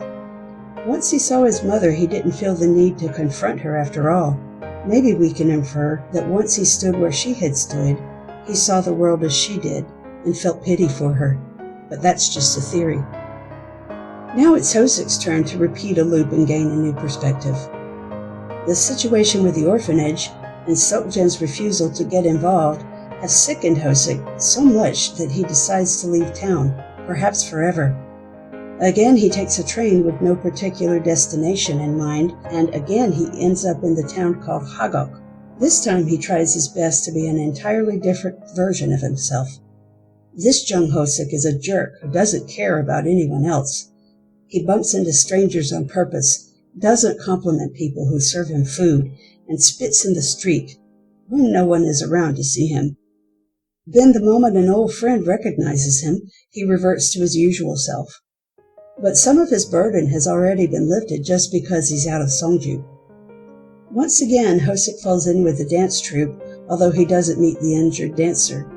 Once he saw his mother, he didn't feel the need to confront her after all. Maybe we can infer that once he stood where she had stood, he saw the world as she did and felt pity for her. But that's just a theory. Now it's Hosik's turn to repeat a loop and gain a new perspective. The situation with the orphanage and Seokjin's refusal to get involved have sickened Hosik so much that he decides to leave town, perhaps forever. Again, he takes a train with no particular destination in mind, and again he ends up in the town called Hagok. This time he tries his best to be an entirely different version of himself. This Jung Hosik is a jerk who doesn't care about anyone else. He bumps into strangers on purpose, doesn't compliment people who serve him food, and spits in the street when no one is around to see him. Then the moment an old friend recognizes him, he reverts to his usual self. But some of his burden has already been lifted just because he's out of Songju. Once again, Hosik falls in with the dance troupe, although he doesn't meet the injured dancer.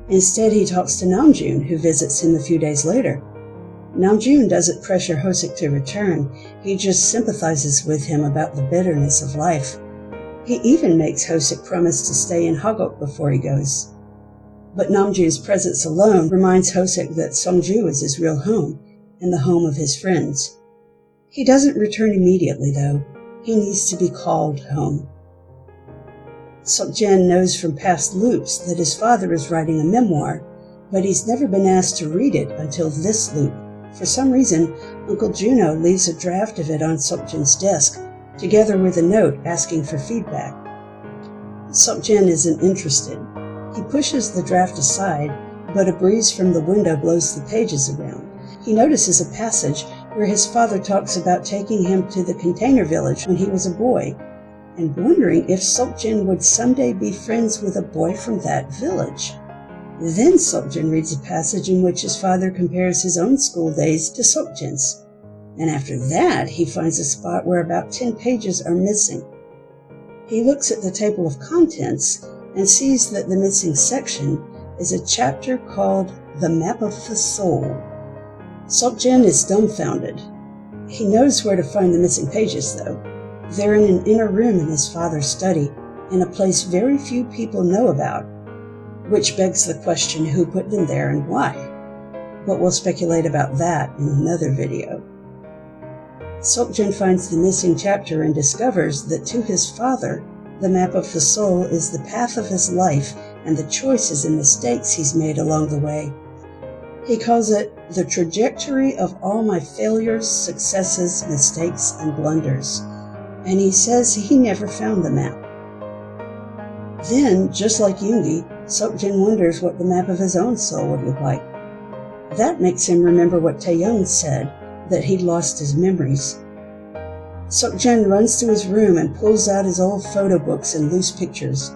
Instead, he talks to Namjoon, who visits him a few days later. Namjoon doesn't pressure Hosik to return, he just sympathizes with him about the bitterness of life. He even makes Hosik promise to stay in Hagok before he goes. But Namjoon's presence alone reminds Hosik that Songju is his real home, and the home of his friends. He doesn't return immediately, though. He needs to be called home. Seokjin knows from past loops that his father is writing a memoir, but he's never been asked to read it until this loop. For some reason, Uncle Juno leaves a draft of it on Seokjin's desk, together with a note asking for feedback. Seokjin isn't interested. He pushes the draft aside, but a breeze from the window blows the pages around. He notices a passage where his father talks about taking him to the container village when he was a boy, and wondering if Seokjin would someday be friends with a boy from that village. Then Seokjin reads a passage in which his father compares his own school days to Seokjin's, and after that he finds a spot where about 10 pages are missing. He looks at the table of contents and sees that the missing section is a chapter called The Map of the Soul. Seokjin is dumbfounded. He knows where to find the missing pages, though. They're in an inner room in his father's study, in a place very few people know about, which begs the question who put them there and why. But we'll speculate about that in another video. Seokjin finds the missing chapter and discovers that to his father, the map of the soul is the path of his life and the choices and mistakes he's made along the way. He calls it the trajectory of all my failures, successes, mistakes, and blunders. And he says he never found the map. Then, just like Yoongi, Seokjin wonders what the map of his own soul would look like. That makes him remember what Taehyung said, that he'd lost his memories. Seokjin runs to his room and pulls out his old photo books and loose pictures.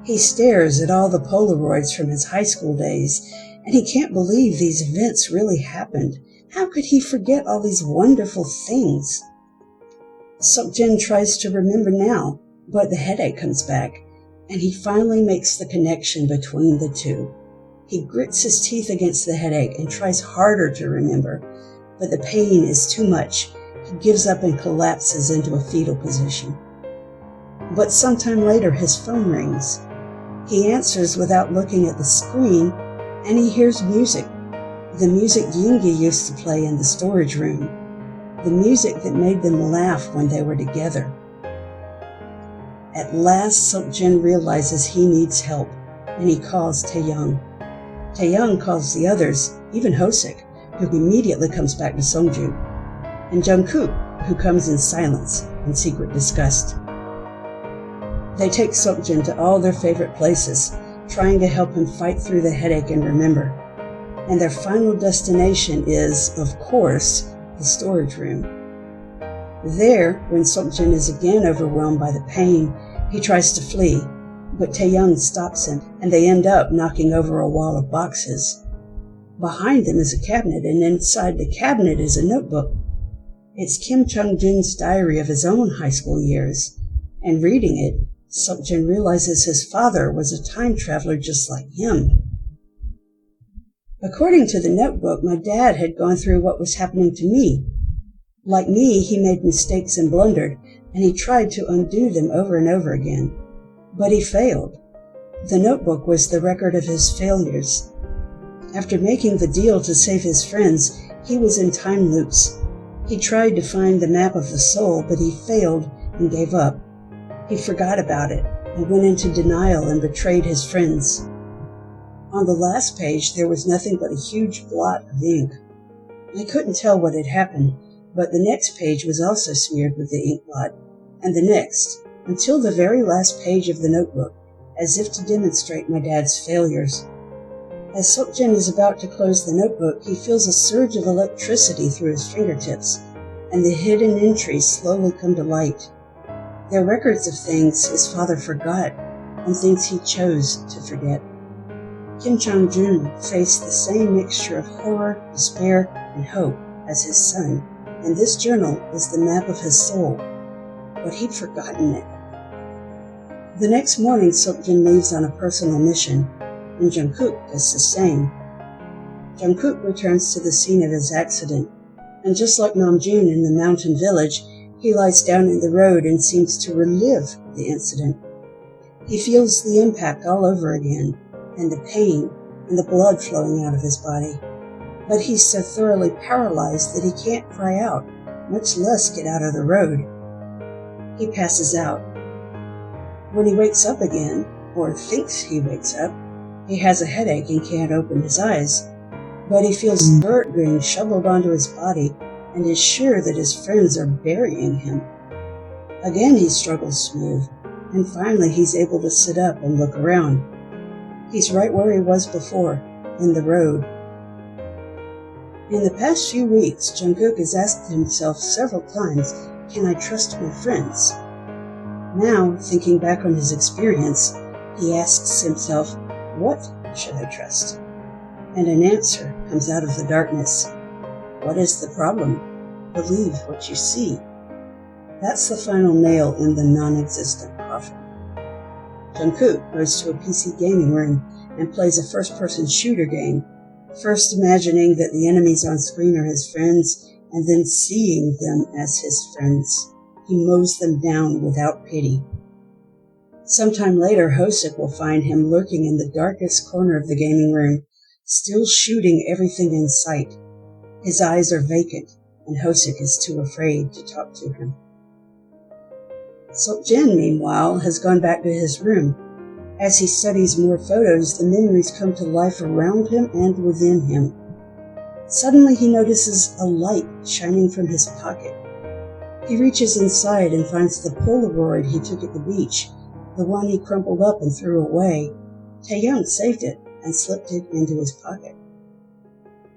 He stares at all the Polaroids from his high school days, and he can't believe these events really happened. How could he forget all these wonderful things? Seokjin tries to remember now, but the headache comes back, and he finally makes the connection between the two. He grits his teeth against the headache and tries harder to remember, but the pain is too much. He gives up and collapses into a fetal position. But sometime later his phone rings. He answers without looking at the screen, and he hears music. The music Yoongi used to play in the storage room. The music that made them laugh when they were together. At last, Seokjin realizes he needs help, and he calls Taehyung. Taehyung calls the others, even Hosik, who immediately comes back to Songju, and Jungkook, who comes in silence and secret disgust. They take Seokjin to all their favorite places, trying to help him fight through the headache and remember. And their final destination is, of course, the storage room. There, when Seokjin is again overwhelmed by the pain, he tries to flee, but Taehyung stops him, and they end up knocking over a wall of boxes. Behind them is a cabinet, and inside the cabinet is a notebook. It's Kim Chung-jun's diary of his own high school years, and reading it, Seokjin realizes his father was a time traveler just like him. According to the notebook, my dad had gone through what was happening to me. Like me, he made mistakes and blundered, and he tried to undo them over and over again. But he failed. The notebook was the record of his failures. After making the deal to save his friends, he was in time loops. He tried to find the map of the soul, but he failed and gave up. He forgot about it and went into denial and betrayed his friends. On the last page, there was nothing but a huge blot of ink. I couldn't tell what had happened, but the next page was also smeared with the ink blot, and the next, until the very last page of the notebook, as if to demonstrate my dad's failures. As Seokjin is about to close the notebook, he feels a surge of electricity through his fingertips, and the hidden entries slowly come to light. They're records of things his father forgot, and things he chose to forget. Kim Chung-jun faced the same mixture of horror, despair, and hope as his son, and this journal is the map of his soul, but he'd forgotten it. The next morning, Seokjin leaves on a personal mission, and Jungkook does the same. Jungkook returns to the scene of his accident, and just like Namjoon in the mountain village, he lies down in the road and seems to relive the incident. He feels the impact all over again, and the pain, and the blood flowing out of his body. But he's so thoroughly paralyzed that he can't cry out, much less get out of the road. He passes out. When he wakes up again, or thinks he wakes up, he has a headache and can't open his eyes, but he feels dirt being shoveled onto his body and is sure that his friends are burying him. Again he struggles to move, and finally he's able to sit up and look around. He's right where he was before, in the road. In the past few weeks, Jungkook has asked himself several times, can I trust my friends? Now, thinking back on his experience, he asks himself, what should I trust? And an answer comes out of the darkness. What is the problem? Believe what you see. That's the final nail in the non-existent coffin. Jungkook goes to a PC gaming room and plays a first-person shooter game. first imagining that the enemies on screen are his friends, and then seeing them as his friends. He mows them down without pity. Sometime later, Hosek will find him lurking in the darkest corner of the gaming room, still shooting everything in sight. His eyes are vacant, and Hosek is too afraid to talk to him. Seokjin, meanwhile, has gone back to his room. As he studies more photos, the memories come to life around him and within him. Suddenly he notices a light shining from his pocket. He reaches inside and finds the Polaroid he took at the beach, the one he crumpled up and threw away. Taehyung saved it and slipped it into his pocket.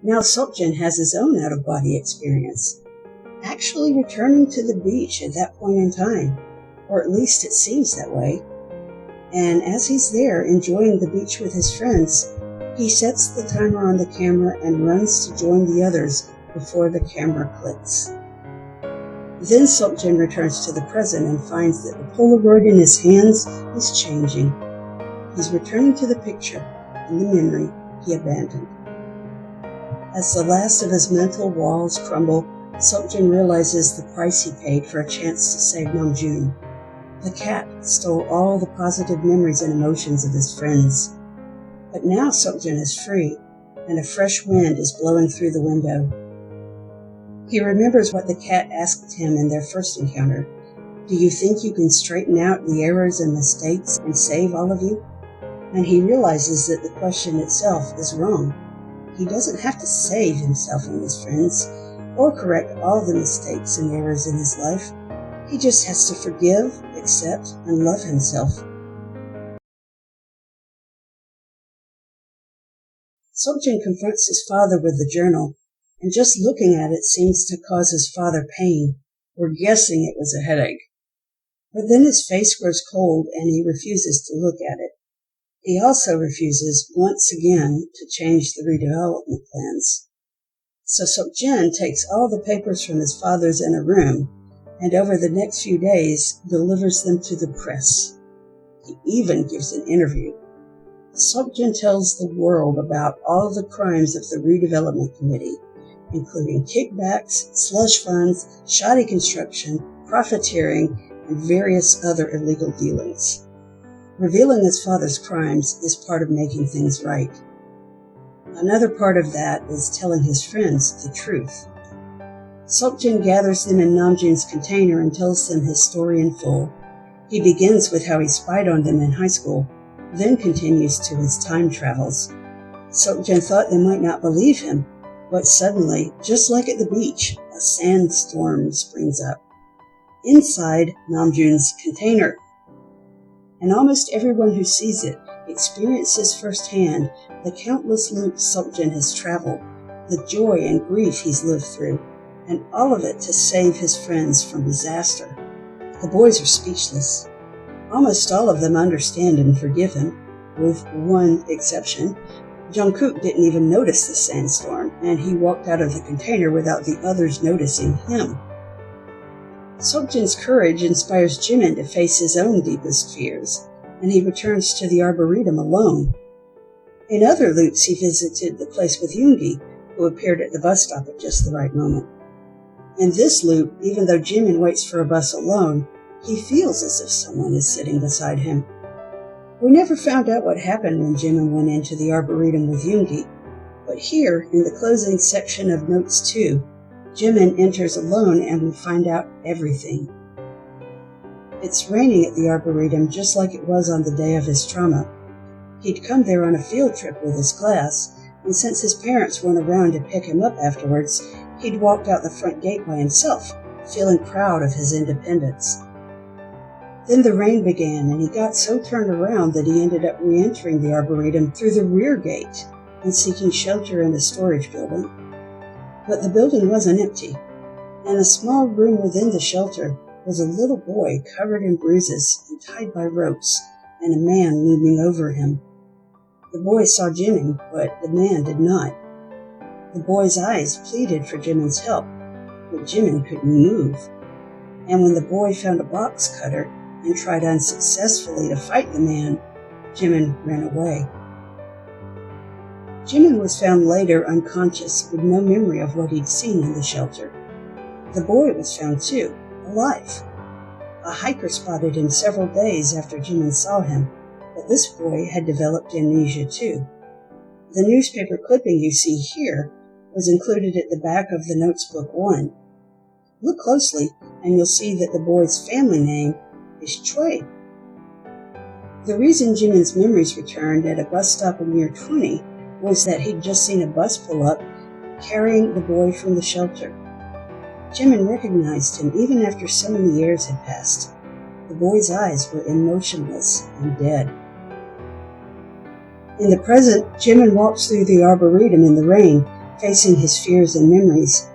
Now Seokjin has his own out-of-body experience, actually returning to the beach at that point in time, or at least it seems that way. And as he's there enjoying the beach with his friends, he sets the timer on the camera and runs to join the others before the camera clicks. Then Seokjin returns to the present and finds that the Polaroid in his hands is changing. He's returning to the picture and the memory he abandoned. As the last of his mental walls crumble, Seokjin realizes the price he paid for a chance to save Namjoon. The cat stole all the positive memories and emotions of his friends. But now Seokjin is free, and a fresh wind is blowing through the window. He remembers what the cat asked him in their first encounter. Do you think you can straighten out the errors and mistakes and save all of you? And he realizes that the question itself is wrong. He doesn't have to save himself and his friends, or correct all the mistakes and errors in his life. He just has to forgive, accept, and love himself. Seokjin confronts his father with the journal, and just looking at it seems to cause his father pain. We're guessing it was a headache. But then his face grows cold and he refuses to look at it. He also refuses, once again, to change the redevelopment plans. So Seokjin takes all the papers from his father's inner room, and over the next few days delivers them to the press. He even gives an interview. Seokjin tells the world about all the crimes of the redevelopment committee, including kickbacks, slush funds, shoddy construction, profiteering, and various other illegal dealings. Revealing his father's crimes is part of making things right. Another part of that is telling his friends the truth. Seokjin gathers them in Namjoon's container and tells them his story in full. He begins with how he spied on them in high school, then continues to his time travels. Seokjin thought they might not believe him, but suddenly, just like at the beach, a sandstorm springs up inside Namjoon's container. And almost everyone who sees it experiences firsthand the countless loops Seokjin has traveled, the joy and grief he's lived through, and all of it to save his friends from disaster. The boys are speechless. Almost all of them understand and forgive him, with one exception. Jungkook didn't even notice the sandstorm, and he walked out of the container without the others noticing him. Seokjin's courage inspires Jimin to face his own deepest fears, and he returns to the Arboretum alone. In other loops, he visited the place with Yoongi, who appeared at the bus stop at just the right moment. In this loop, even though Jimin waits for a bus alone, he feels as if someone is sitting beside him. We never found out what happened when Jimin went into the Arboretum with Yoongi, but here, in the closing section of Notes 2, Jimin enters alone and we find out everything. It's raining at the Arboretum just like it was on the day of his trauma. He'd come there on a field trip with his class, and since his parents weren't around to pick him up afterwards, he'd walked out the front gate by himself, feeling proud of his independence. Then the rain began, and he got so turned around that he ended up re-entering the Arboretum through the rear gate and seeking shelter in a storage building. But the building wasn't empty. In a small room within the shelter was a little boy covered in bruises and tied by ropes, and a man looming over him. The boy saw Jimin, but the man did not. The boy's eyes pleaded for Jimin's help, but Jimin couldn't move. And when the boy found a box cutter and tried unsuccessfully to fight the man, Jimin ran away. Jimin was found later unconscious with no memory of what he'd seen in the shelter. The boy was found too, alive. A hiker spotted him several days after Jimin saw him, but this boy had developed amnesia too. The newspaper clipping you see here was included at the back of the Notesbook 1. Look closely and you'll see that the boy's family name is Choi. The reason Jimin's memories returned at a bus stop in year 20 was that he'd just seen a bus pull up carrying the boy from the shelter. Jimin recognized him even after so many years had passed. The boy's eyes were emotionless and dead. In the present, Jimin walks through the Arboretum in the rain, facing his fears and memories.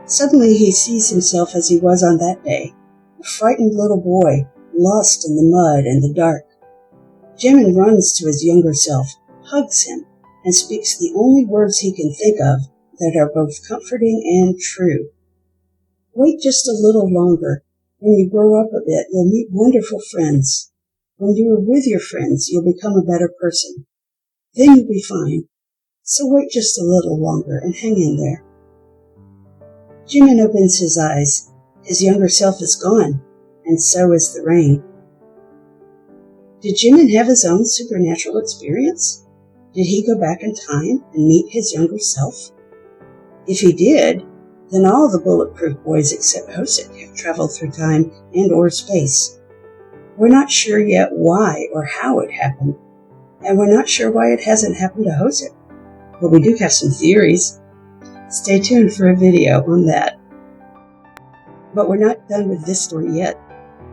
Suddenly he sees himself as he was on that day, a frightened little boy, lost in the mud and the dark. Jimin runs to his younger self, hugs him, and speaks the only words he can think of that are both comforting and true. Wait just a little longer. When you grow up a bit, you'll meet wonderful friends. When you are with your friends, you'll become a better person. Then you'll be fine. So wait just a little longer and hang in there. Jimin opens his eyes. His younger self is gone, and so is the rain. Did Jimin have his own supernatural experience? Did he go back in time and meet his younger self? If he did, then all the bulletproof boys except Hosek have traveled through time and or space. We're not sure yet why or how it happened, and we're not sure why it hasn't happened to Hosek, but we do have some theories. Stay tuned for a video on that. But we're not done with this story yet.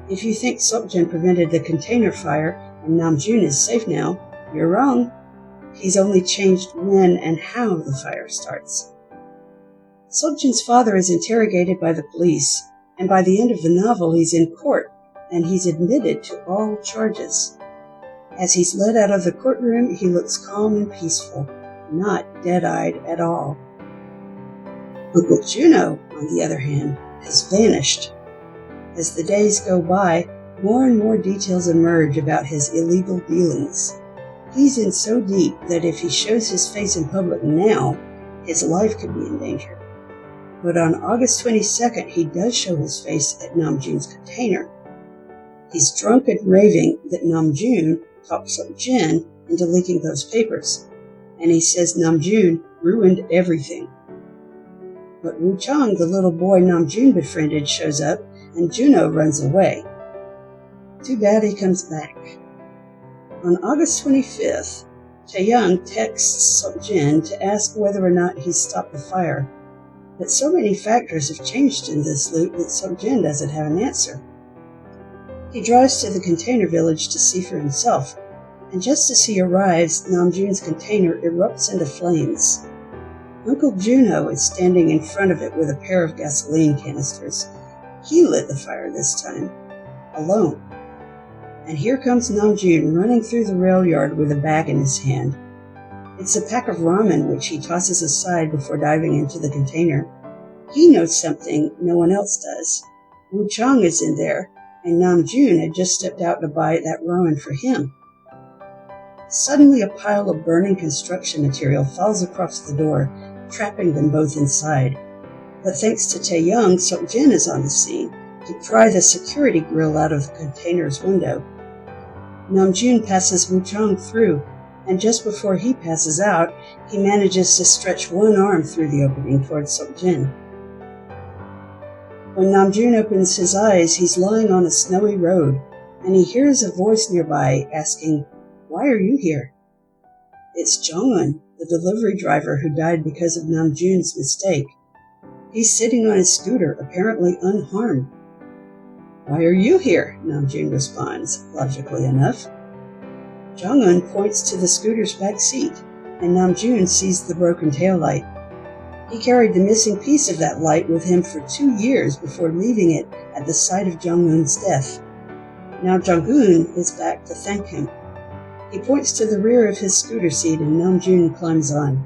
If you think Seokjin prevented the container fire and Namjoon is safe now, you're wrong. He's only changed when and how the fire starts. Seokjin's father is interrogated by the police, and by the end of the novel he's in court, and he's admitted to all charges. As he's led out of the courtroom, he looks calm and peaceful, not dead-eyed at all. Uncle Juno, on the other hand, has vanished. As the days go by, more and more details emerge about his illegal dealings. He's in so deep that if he shows his face in public now, his life could be in danger. But on August 22nd, he does show his face at Namjoon's container. He's drunk and raving that Namjoon talked Seokjin into leaking those papers, and he says Namjoon ruined everything. But Woo Chang, the little boy Namjoon befriended, shows up, and Juno runs away. Too bad he comes back. On August 25th, Taehyung texts Seokjin to ask whether or not he's stopped the fire. But so many factors have changed in this loop that Seokjin doesn't have an answer. He drives to the container village to see for himself, and just as he arrives, Namjoon's container erupts into flames. Uncle Juno is standing in front of it with a pair of gasoline canisters. He lit the fire this time, alone. And here comes Namjoon running through the rail yard with a bag in his hand. It's a pack of ramen which he tosses aside before diving into the container. He knows something no one else does. Woo Chang is in there, and Namjoon had just stepped out to buy that ramen for him. Suddenly a pile of burning construction material falls across the door, trapping them both inside. But thanks to Taehyung, Seokjin is on the scene to pry the security grill out of the container's window. Namjoon passes Woo Chang through, and just before he passes out, he manages to stretch one arm through the opening towards Seokjin. When Namjoon opens his eyes, he's lying on a snowy road, and he hears a voice nearby asking, "Why are you here?" It's Jong-un, the delivery driver who died because of Namjoon's mistake. He's sitting on his scooter, apparently unharmed. "Why are you here?" Namjoon responds, logically enough. Jong-un points to the scooter's back seat, and Namjoon sees the broken taillight. He carried the missing piece of that light with him for 2 years before leaving it at the site of Jong-un's death. Now Jong-un is back to thank him. He points to the rear of his scooter seat and Namjoon climbs on.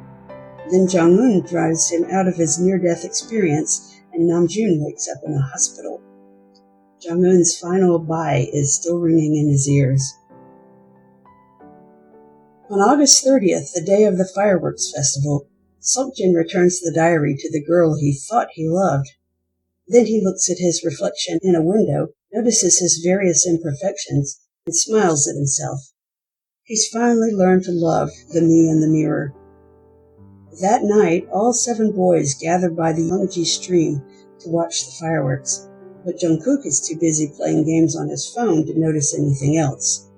Then Jong-un drives him out of his near-death experience, and Namjoon wakes up in a hospital. Jong-un's final bye is still ringing in his ears. On August 30th, the day of the fireworks festival, Seokjin returns the diary to the girl he thought he loved. Then he looks at his reflection in a window, notices his various imperfections, and smiles at himself. He's finally learned to love the me in the mirror. That night, all 7 boys gather by the Yeongji stream to watch the fireworks, but Jungkook is too busy playing games on his phone to notice anything else.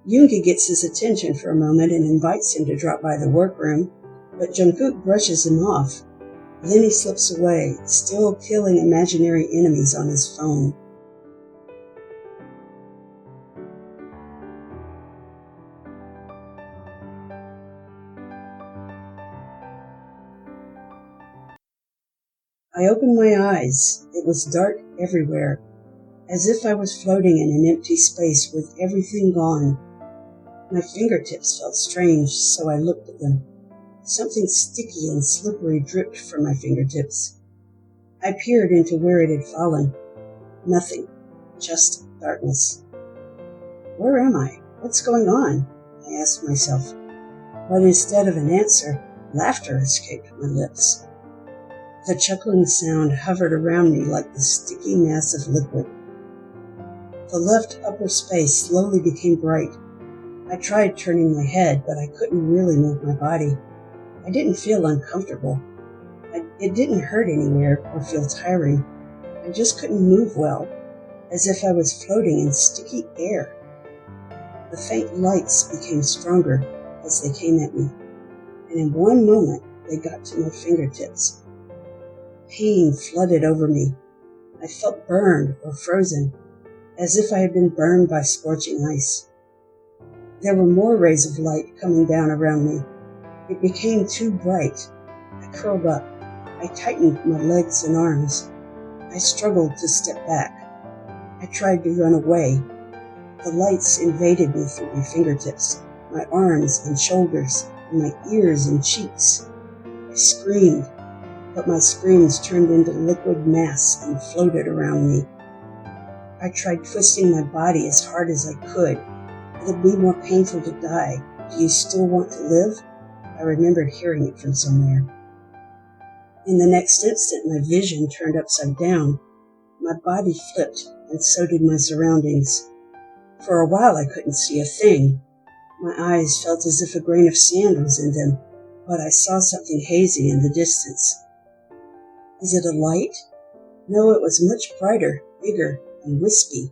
Yoongi gets his attention for a moment and invites him to drop by the workroom, but Jungkook brushes him off. Then he slips away, still killing imaginary enemies on his phone. I opened my eyes. It was dark everywhere, as if I was floating in an empty space with everything gone. My fingertips felt strange, so I looked at them. Something sticky and slippery dripped from my fingertips. I peered into where it had fallen. Nothing, just darkness. Where am I? What's going on? I asked myself. But instead of an answer, laughter escaped my lips. The chuckling sound hovered around me like the sticky mass of liquid. The left upper space slowly became bright. I tried turning my head, but I couldn't really move my body. I didn't feel uncomfortable. It didn't hurt anywhere or feel tiring. I just couldn't move well, as if I was floating in sticky air. The faint lights became stronger as they came at me, and in one moment they got to my fingertips. Pain flooded over me. I felt burned or frozen, as if I had been burned by scorching ice. There were more rays of light coming down around me. It became too bright. I curled up. I tightened my legs and arms. I struggled to step back. I tried to run away. The lights invaded me through my fingertips, my arms and shoulders, and my ears and cheeks. I screamed, but my screams turned into liquid mass and floated around me. I tried twisting my body as hard as I could. It'd be more painful to die. Do you still want to live? I remembered hearing it from somewhere. In the next instant, my vision turned upside down. My body flipped, and so did my surroundings. For a while, I couldn't see a thing. My eyes felt as if a grain of sand was in them, but I saw something hazy in the distance. Is it a light? No, it was much brighter, bigger, and wispy.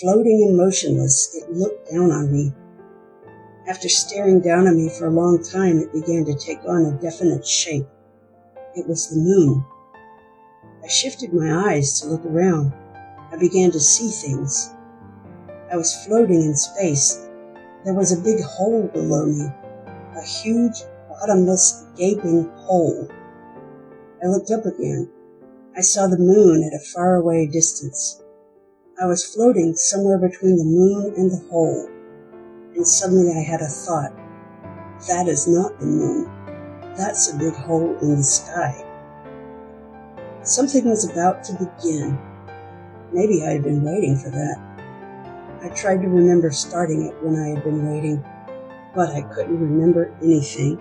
Floating and motionless, it looked down on me. After staring down at me for a long time, it began to take on a definite shape. It was the moon. I shifted my eyes to look around. I began to see things. I was floating in space. There was a big hole below me, a huge, bottomless, gaping hole. I looked up again. I saw the moon at a faraway distance. I was floating somewhere between the moon and the hole, and suddenly I had a thought. That is not the moon. That's a big hole in the sky. Something was about to begin. Maybe I had been waiting for that. I tried to remember starting it when I had been waiting, but I couldn't remember anything.